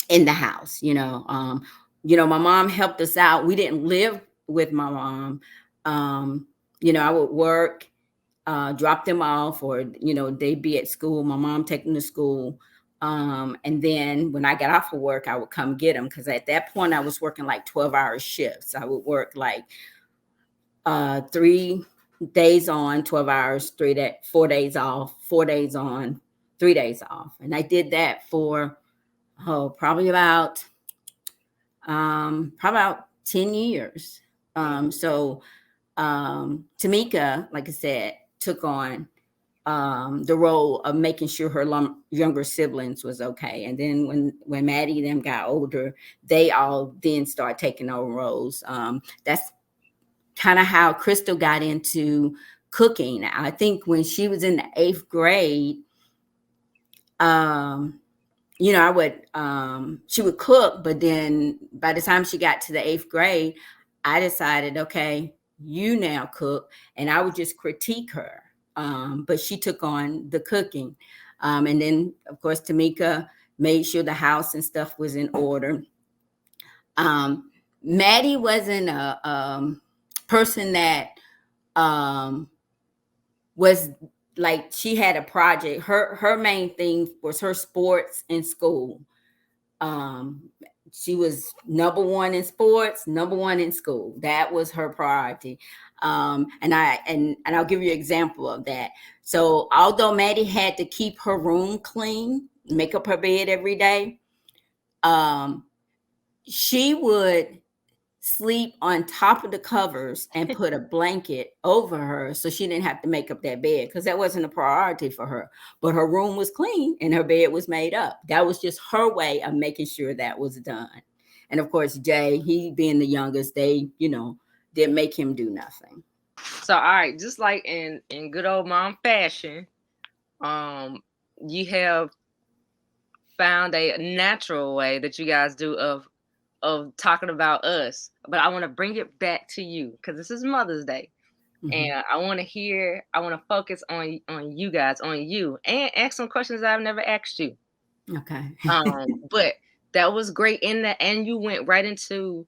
in the house. My mom helped us out. We didn't live with my mom. I would work, drop them off, or they'd be at school. My mom take them to school. And then when I got off of work, I would come get them, because at that point I was working like 12-hour shifts. I would work like 3 days on, 12 hours, 4 days off, 4 days on, 3 days off. And I did that for probably about 10 years. So Tamika, like I said, took on the role of making sure her younger siblings was okay. And then when Mattie and them got older, they all then started taking over roles. That's kind of how Crystal got into cooking. I think when she was in the 8th grade, she would cook, but then by the time she got to the 8th grade, I decided, okay, you now cook, and I would just critique her. But she took on the cooking. And then, of course, Tamika made sure the house and stuff was in order. Mattie wasn't a person that was like, she had a project. Her main thing was her sports in school. She was number 1 in sports, number 1 in school. That was her priority. And I'll give you an example of that. So although Mattie had to keep her room clean, make up her bed every day, she would sleep on top of the covers and put a blanket over her so she didn't have to make up that bed, because that wasn't a priority for her. But her room was clean and her bed was made up. That was just her way of making sure that was done. And of course, Jay, he being the youngest, they didn't make him do nothing. So all right, just like in good old mom fashion, you have found a natural way that you guys do of talking about us. But I want to bring it back to you, because this is Mother's Day. Mm-hmm. And I want to focus on you guys, on you, and ask some questions I've never asked you. Okay. But that was great in that, and you went right into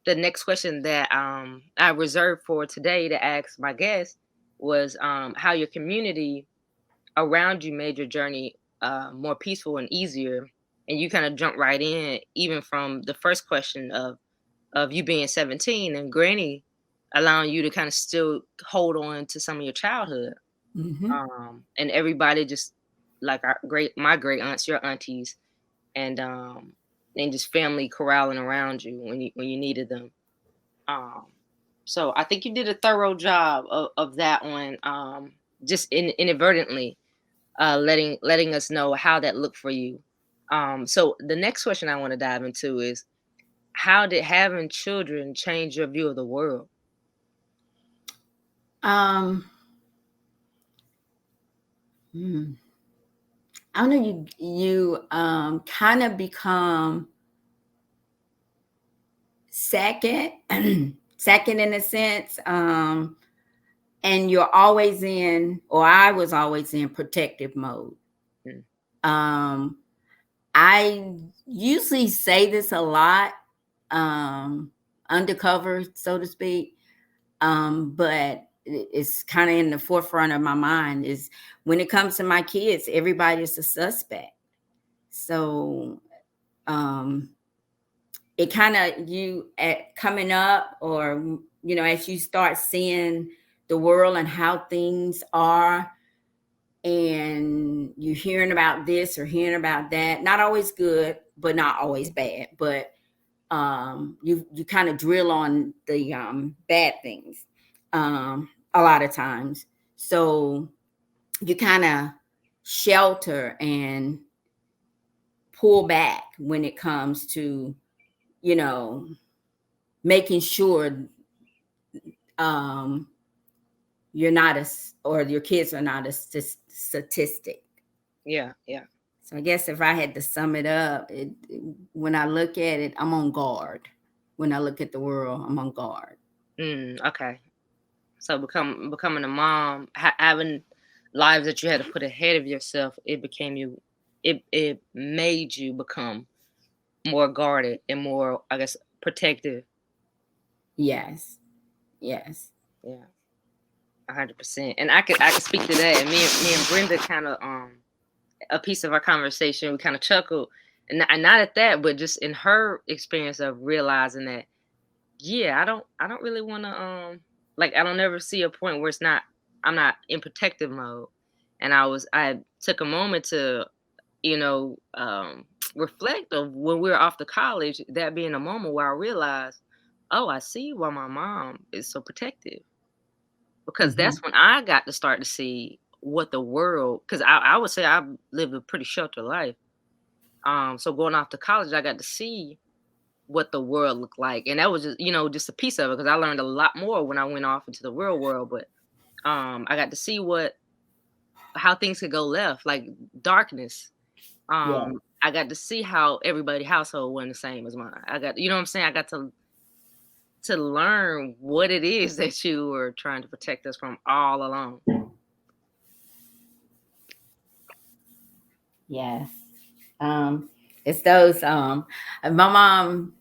the next question that I reserved for today to ask my guest was how your community around you made your journey more peaceful and easier. And you kind of jumped right in, even from the first question of you being 17 and Granny allowing you to kind of still hold on to some of your childhood. Mm-hmm. And everybody just like my great aunts, your aunties, and just family corralling around you when you needed them. So I think you did a thorough job of that one, just inadvertently letting us know how that looked for you. So the next question I want to dive into is, how did having children change your view of the world? I don't know, you kind of become second in a sense, and you're always I was always in protective mode. I usually say this a lot, undercover, so to speak, but it's kind of in the forefront of my mind, is when it comes to my kids, everybody's a suspect. So it kind of, coming up, or as you start seeing the world and how things are, and you're hearing about this or hearing about that, not always good, but not always bad, but you kind of drill on the bad things a lot of times. So you kind of shelter and pull back when it comes to, making sure you're not or your kids are not a statistic. Yeah. So I guess if I had to sum it up, when I look at it, I'm on guard. When I look at the world, I'm on guard. Okay. So becoming a mom, having lives that you had to put ahead of yourself, it made you become more guarded and more, I guess, protective. Yes. Yes. Yeah, 100%. And I could speak to that. And me and Brenda kind of a piece of our conversation, we kind of chuckled, and not at that, but just in her experience of realizing that, yeah, I don't really want to like, I don't ever see a point where I'm not in protective mode. And I took a moment to, you know, reflect of when we were off to college, that being a moment where I realized, oh, I see why my mom is so protective, because Mm-hmm. that's when I got to start to see what the world, because I would say I lived a pretty sheltered life. So going off to college, I got to see what the world looked like, and that was just, you know, just a piece of it, because I learned a lot more when I went off into the real world. But I got to see how things could go left, like darkness. Yeah. I got to see how everybody's household wasn't the same as mine. I got, you know what I'm saying? I got to learn what it is that you were trying to protect us from all along. Yes. It's those. My mom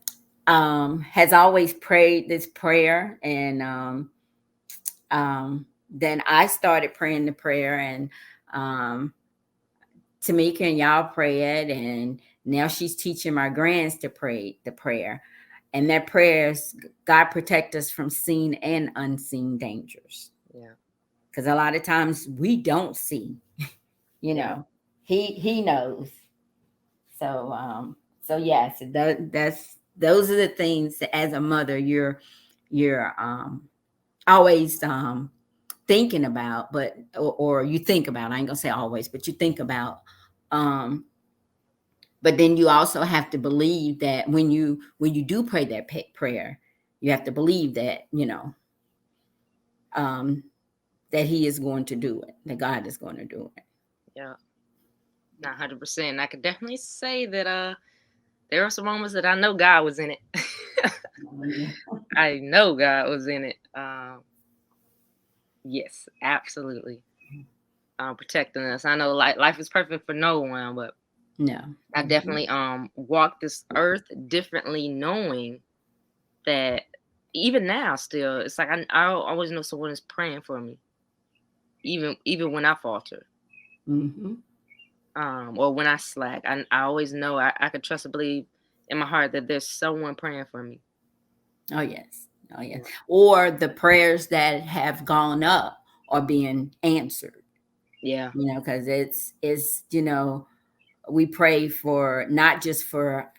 has always prayed this prayer, and then I started praying the prayer, and Tamika and y'all pray it, and now she's teaching my grands to pray the prayer. And that prayer is, God protect us from seen and unseen dangers. Yeah. Because a lot of times we don't see, you know, he knows. So yes, that's those are the things that as a mother you're always thinking about, but or you think about. I ain't gonna say always, but you think about. But then you also have to believe that when you do pray that prayer, you have to believe that um, that He is going to do it, that God is going to do it. Yeah. 100%. I could definitely say that there are some moments that I know God was in it. I know God was in it. Yes, absolutely. Protecting us. I know life is perfect for no one, but No. I definitely walked this earth differently, knowing that even now still, it's like I always know someone is praying for me, even when I falter. Mm-hmm. Or when I slack. I always know I could trust and believe in my heart that there's someone praying for me. Oh yes. Oh yes. Or the prayers that have gone up are being answered. Yeah. Because it's we pray for not just for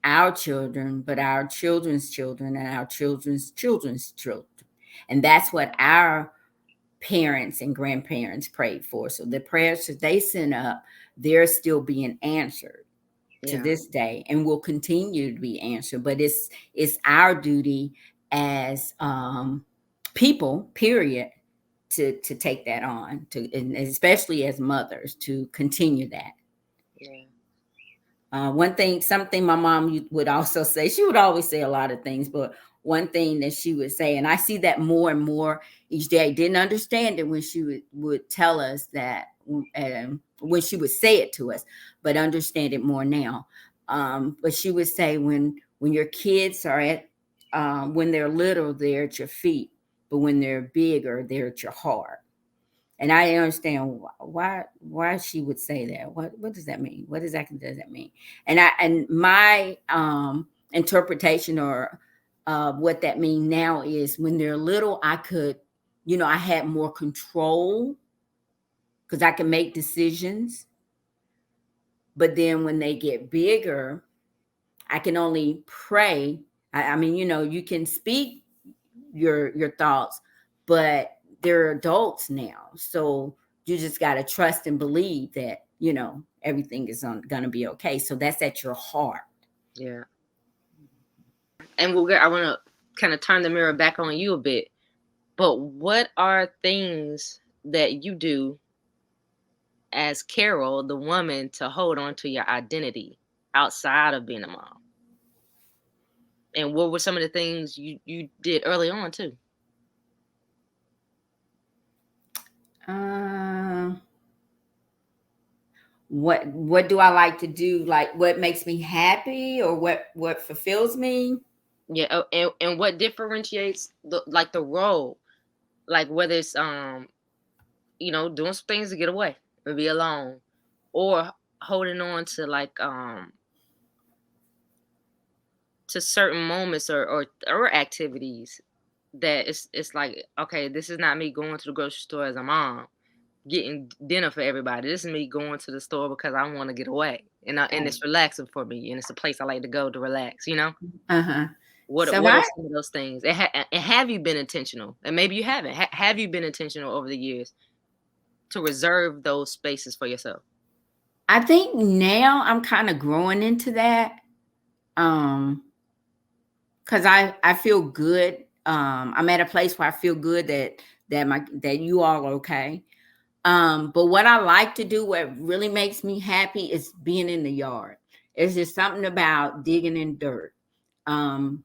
our children, but our children's children and our children's children's children. And that's what our parents and grandparents prayed for. So the prayers that they sent up, they're still being answered to this day and will continue to be answered. But it's our duty as people, period, to take that on, and especially as mothers, to continue that. Yeah. Something my mom would also say, she would always say a lot of things, but one thing that she would say, and I see that more and more each day. I didn't understand it when she would tell us that, when she would say it to us, but understand it more now. But she would say, when your kids are when they're little, they're at your feet, but when they're bigger, they're at your heart. And I understand why she would say that. What does that mean? What exactly does that mean? And my interpretation or what that means now is, when they're little, I could, I had more control because I can make decisions. But then when they get bigger, I can only pray. I mean, you can speak your thoughts, but they're adults now. So you just got to trust and believe that, everything is going to be okay. So that's at your heart. Yeah. And I want to kind of turn the mirror back on you a bit. But what are things that you do as Carol, the woman, to hold on to your identity outside of being a mom? And what were some of the things you did early on too? Uh, what do I like to do? Like what makes me happy or what fulfills me? Yeah, and what differentiates the role, like whether it's doing some things to get away and be alone, or holding on to to certain moments or activities that it's like, okay, this is not me going to the grocery store as a mom getting dinner for everybody. This is me going to the store because I want to get away, and Right. it's relaxing for me, and it's a place I like to go to relax. Uh-huh. So What are some of those things? And have you been intentional? And maybe you haven't. Have you been intentional over the years to reserve those spaces for yourself? I think now I'm kind of growing into that. Because I feel good. I'm at a place where I feel good that you all are okay. But what I like to do, what really makes me happy, is being in the yard. It's just something about digging in dirt. Um,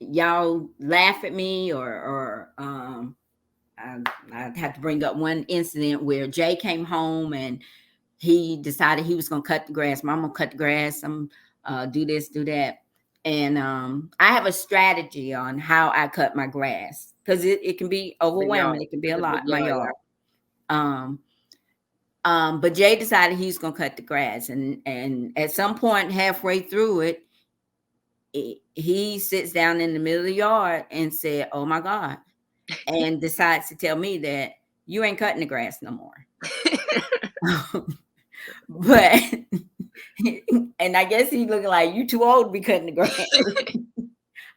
Y'all laugh at me, or I have to bring up one incident where Jay came home and he decided he was going to cut the grass. Mom gonna cut the grass. I'm do this, do that. And I have a strategy on how I cut my grass because it can be The yard. overwhelming. It can be It's a a big lot, my yard, yard. But Jay decided he was going to cut the grass. And at some point halfway through it, he sits down in the middle of the yard and said, "Oh my God," and decides to tell me that you ain't cutting the grass no more. But and I guess he looking like you too old to be cutting the grass.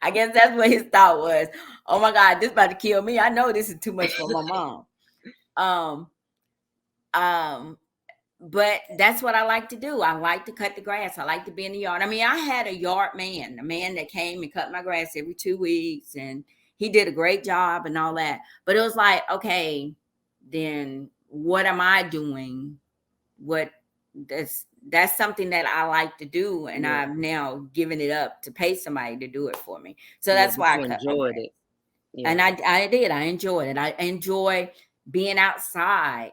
I guess that's what his thought was. Oh my God, this about to kill me. I know this is too much for my mom. Um, um, but that's what I like to do. I like to cut the grass. I like to be in the yard. I mean, I had a yard man, a man that came and cut my grass every 2 weeks, and he did a great job and all that. But it was like, okay, then what am I doing? What that's something that I like to do, and Yeah. I've now given it up to pay somebody to do it for me. So Yeah, that's but why I you cut my enjoyed grass. it. Yeah. And I did. I enjoyed it. I enjoy being outside.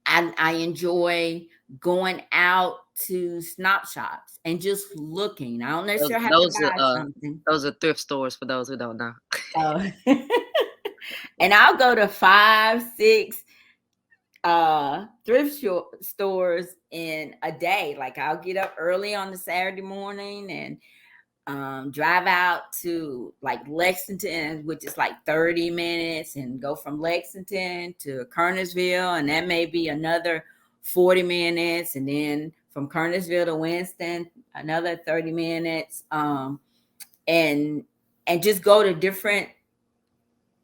I enjoy going out to snop shops and just looking. I don't Those, necessarily have to those buy are something. those are thrift stores for those who don't know. Oh. And I'll go to 5, 6 thrift stores in a day. Like I'll get up early on the Saturday morning and drive out to like Lexington, which is like 30 minutes, and go from Lexington to Kernersville, and that may be another 40 minutes, and then from Kernersville to Winston, another 30 minutes, and just go to different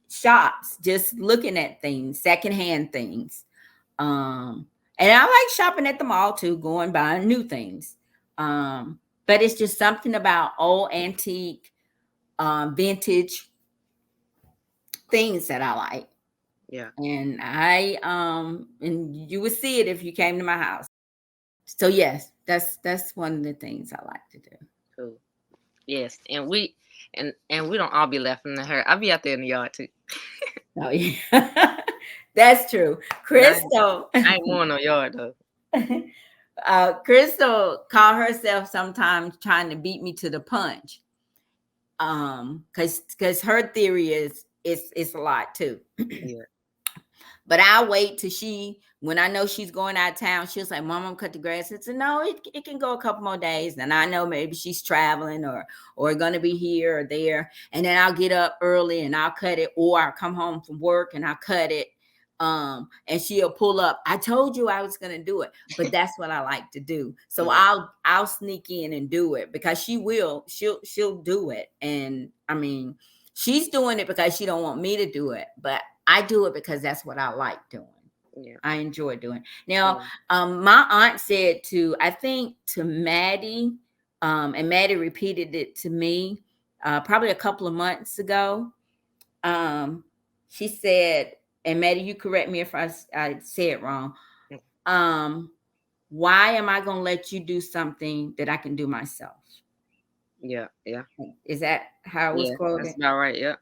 shops, just looking at things, secondhand things. And I like shopping at the mall too, going buying new things. But it's just something about old antique, vintage things that I like. Yeah. And and you would see it if you came to my house. So yes, that's one of the things I like to do. Cool. Yes. And we don't all be laughing at her. I'll be out there in the yard too. Oh yeah. That's true. Crystal. I ain't more no yard though. Crystal called herself sometimes trying to beat me to the punch. Because her theory is it's a lot too. Yeah. But I'll wait till when I know she's going out of town, she'll say, "Mom, I'm cut the grass." I said, "No, it can go a couple more days." And I know maybe she's traveling or gonna be here or there. And then I'll get up early and I'll cut it, or I'll come home from work and I'll cut it. And she'll pull up. I told you I was gonna do it, but that's what I like to do. So I'll sneak in and do it because she'll do it. And I mean, she's doing it because she don't want me to do it, but I do it because that's what I like doing. Yeah. I enjoy doing. Now, my aunt said I think to Mattie, and Mattie repeated it to me probably a couple of months ago. She said, and Mattie, you correct me if I say it wrong. Why am I going to let you do something that I can do myself? Yeah. Yeah. Is that how it was quoted? That's about right. Yeah.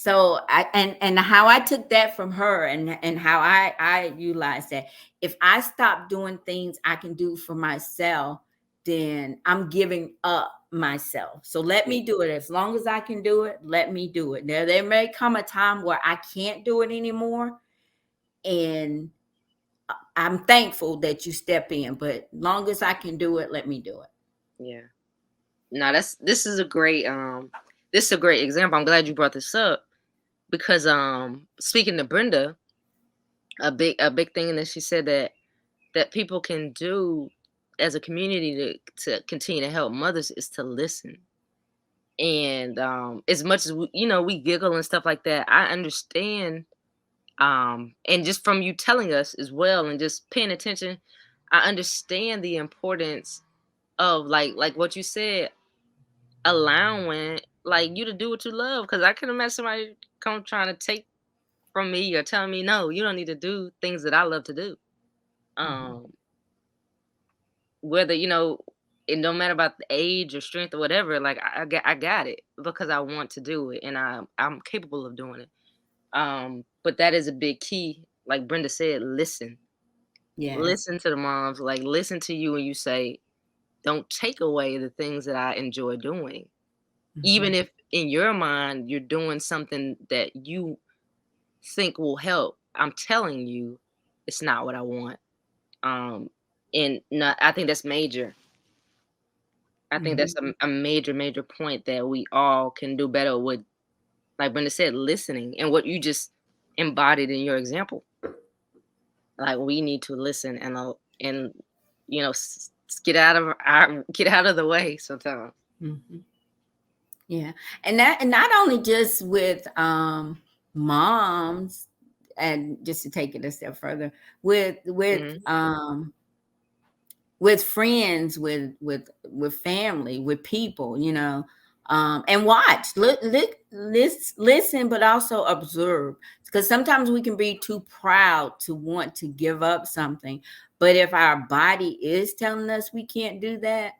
So and how I took that from her, and how I utilized that. If I stop doing things I can do for myself, then I'm giving up myself. So let me do it. As long as I can do it, let me do it. Now there may come a time where I can't do it anymore, and I'm thankful that you step in, but long as I can do it, let me do it. Yeah. No, this is a great example. I'm glad you brought this up because speaking to Brenda, a big thing that she said that people can do as a community to continue to help mothers is to listen. And as much as we giggle and stuff like that, I understand. And just from you telling us as well, and just paying attention, I understand the importance of like what you said, allowing like you to do what you love. Because I can imagine somebody come trying to take from me or telling me, no, you don't need to do things that I love to do. Um, Whether it don't matter about the age or strength or whatever. Like I got it because I want to do it and I'm capable of doing it. But that is a big key. Like Brenda said, listen. Yes. Listen to the moms. Like listen to you when you say, don't take away the things that I enjoy doing. Even if in your mind you're doing something that you think will help. I'm telling you, it's not what I want. And not, I think that's major. I think that's a major, major point that we all can do better with, like Brenda said, listening and what you just embodied in your example. Like we need to listen and get out of the way sometimes. Yeah, and not only just with moms, and just to take it a step further, with friends, with family, with people, and watch, listen, but also observe, because sometimes we can be too proud to want to give up something, but if our body is telling us we can't do that,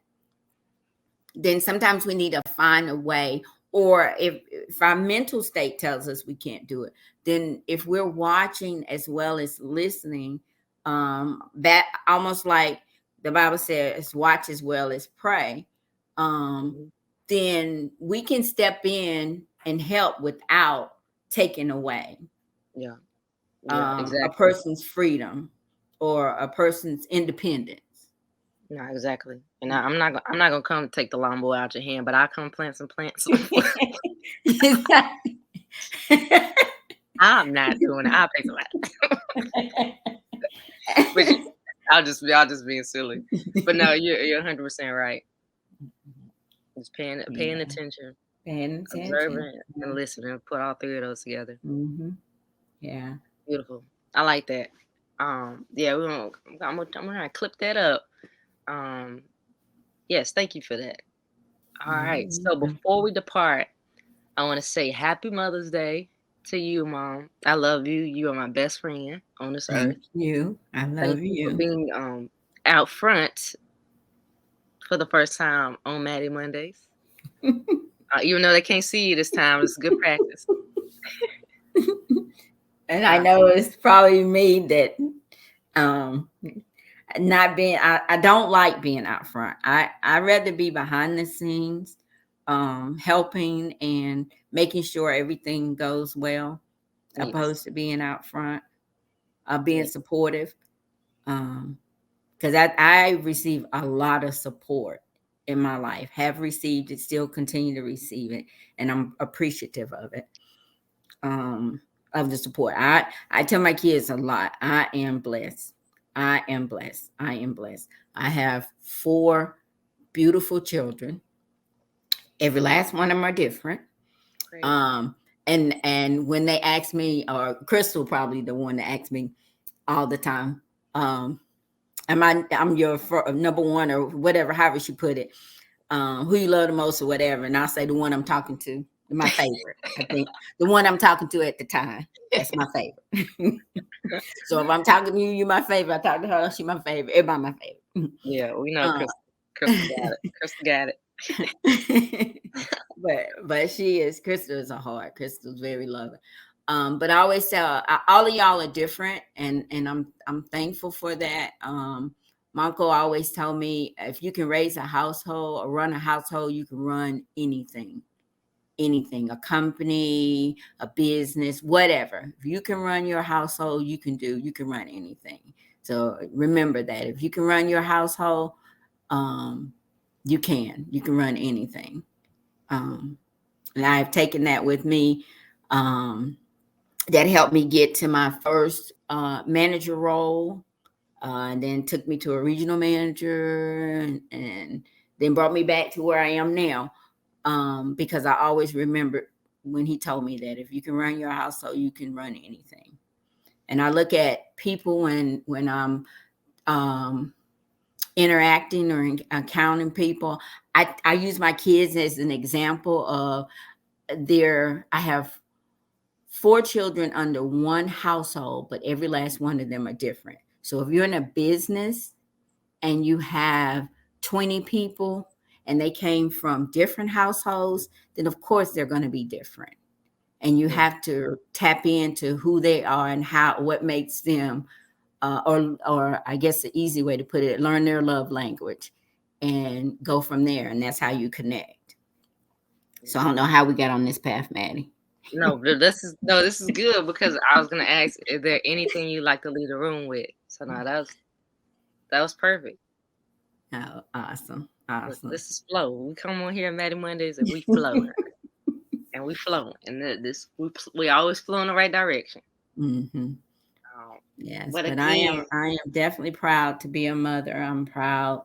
then sometimes we need to find a way. Or if our mental state tells us we can't do it, then if we're watching as well as listening, that almost like the Bible says, watch as well as pray, then we can step in and help without taking away Yeah, a exactly. person's freedom or a person's independence. No, exactly. And I'm not gonna come take the lawnmower out your hand, but I'll come plant some plants. I'm not doing it. I'll pay for that. But y'all just being silly. But no, you're 100% right. Just paying attention, Paying attention. observing, and listening. Put all three of those together. Yeah. Beautiful. I like that. Yeah, I'm gonna clip that up. Yes, thank you for that. All right. So before we depart, I want to say Happy Mother's Day to you, Mom. I love you. You are my best friend on this earth. Thank you. I love Thank you for being out front for the first time on Mattie Mondays. Even though they can't see you this time, it's good practice. And I know it's probably me that not being, I don't like being out front. I rather be behind the scenes, helping and making sure everything goes well, opposed to being out front, being supportive. Because I receive a lot of support in my life, have received it, still continue to receive it, and I'm appreciative of it. Of the support. I tell my kids a lot. I am blessed. I am blessed. I am blessed. I have 4 beautiful children. Every last one of them are different. Great. And when they ask me, or Crystal probably the one that asks me all the time, I'm your number one or whatever, however she put it, who you love the most or whatever. And I'll say the one I'm talking to, my favorite. I think the one I'm talking to at the time, that's my favorite. So if I'm talking to you, you're my favorite. I talk to her, she's my favorite. Everybody my favorite. Yeah, we know Crystal got it. Crystal got it. but Crystal is a heart. Crystal's very loving. But I always tell all of y'all are different, and I'm thankful for that. My uncle always told me, if you can raise a household or run a household, you can run anything, a company, a business, whatever. If you can run your household, you can run anything. So remember that if you can run your household, you can run anything. And I've taken that with me. That helped me get to my first manager role, and then took me to a regional manager, and then brought me back to where I am now. Because I always remember when he told me that if you can run your household, you can run anything. And I look at people when I'm interacting or encountering people. I use my kids as an example of I have 4 children under one household, but every last one of them are different. So if you're in a business and you have 20 people and they came from different households, then of course they're going to be different. And you have to tap into who they are and what makes them, or I guess the easy way to put it, learn their love language and go from there. And that's how you connect. So I don't know how we got on this path, Mattie. No, but this is good, because I was gonna ask, is there anything you like to leave the room with? So no, that was perfect. Oh, awesome. This is flow. We come on here at Mattie Mondays and we flow, and we flow, and we always flow in the right direction. Mm-hmm. Yes, but again, I am definitely proud to be a mother. I'm proud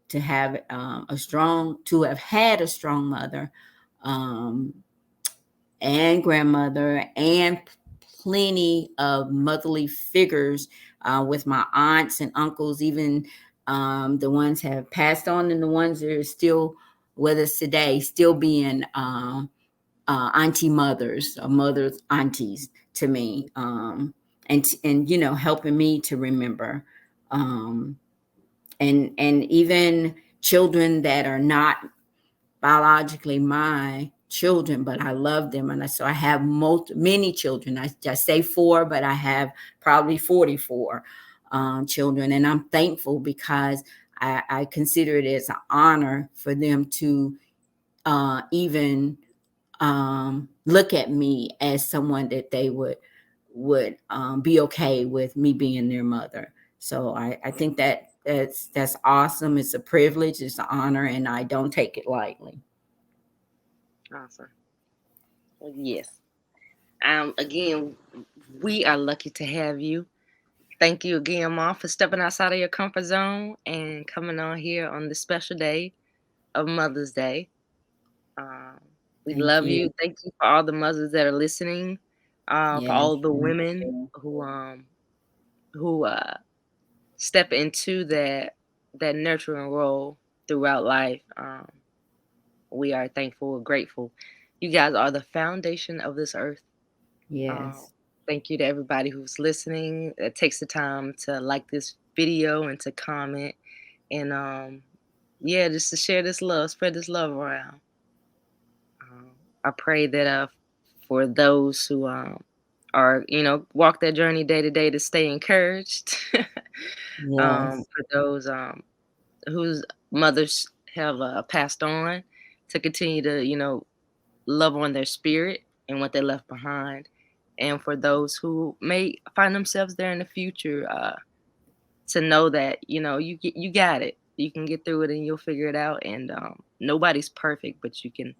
to have have had a strong mother, and grandmother, and plenty of motherly figures with my aunts and uncles, even the ones have passed on, and the ones that are still with us today, still being auntie mothers, or mothers, aunties to me, and helping me to remember, and even children that are not biologically my children, but I love them. And so I have many children. I just say 4, but I have probably 44 children. And I'm thankful because I consider it as an honor for them to even look at me as someone that they would be okay with me being their mother. So I think that's awesome. It's a privilege, it's an honor, and I don't take it lightly. Awesome. Well, yes. Again, we are lucky to have you. Thank you again, Mom, for stepping outside of your comfort zone and coming on here on this special day of Mother's Day. We love you. Thank you for all the mothers that are listening, for all the women who step into that nurturing role throughout life. We are thankful and grateful. You guys are the foundation of this earth. Yes. Thank you to everybody who's listening, that takes the time to like this video and to comment, and just to share this love, spread this love around. I pray that for those who are walk that journey day to day, to stay encouraged. For those whose mothers have passed on, to continue to love on their spirit and what they left behind. And for those who may find themselves there in the future, to know that you got it. You can get through it and you'll figure it out. And nobody's perfect, but you can,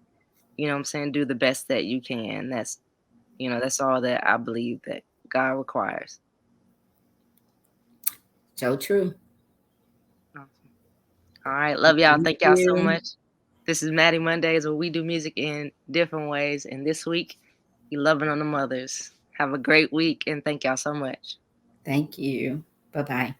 do the best that you can. That's all that I believe that God requires. So true. Awesome. All right, love y'all. Thank y'all so much. This is Mattie Mondays, where we do music in different ways. And this week, we loving on the mothers. Have a great week, and thank y'all so much. Thank you. Bye-bye.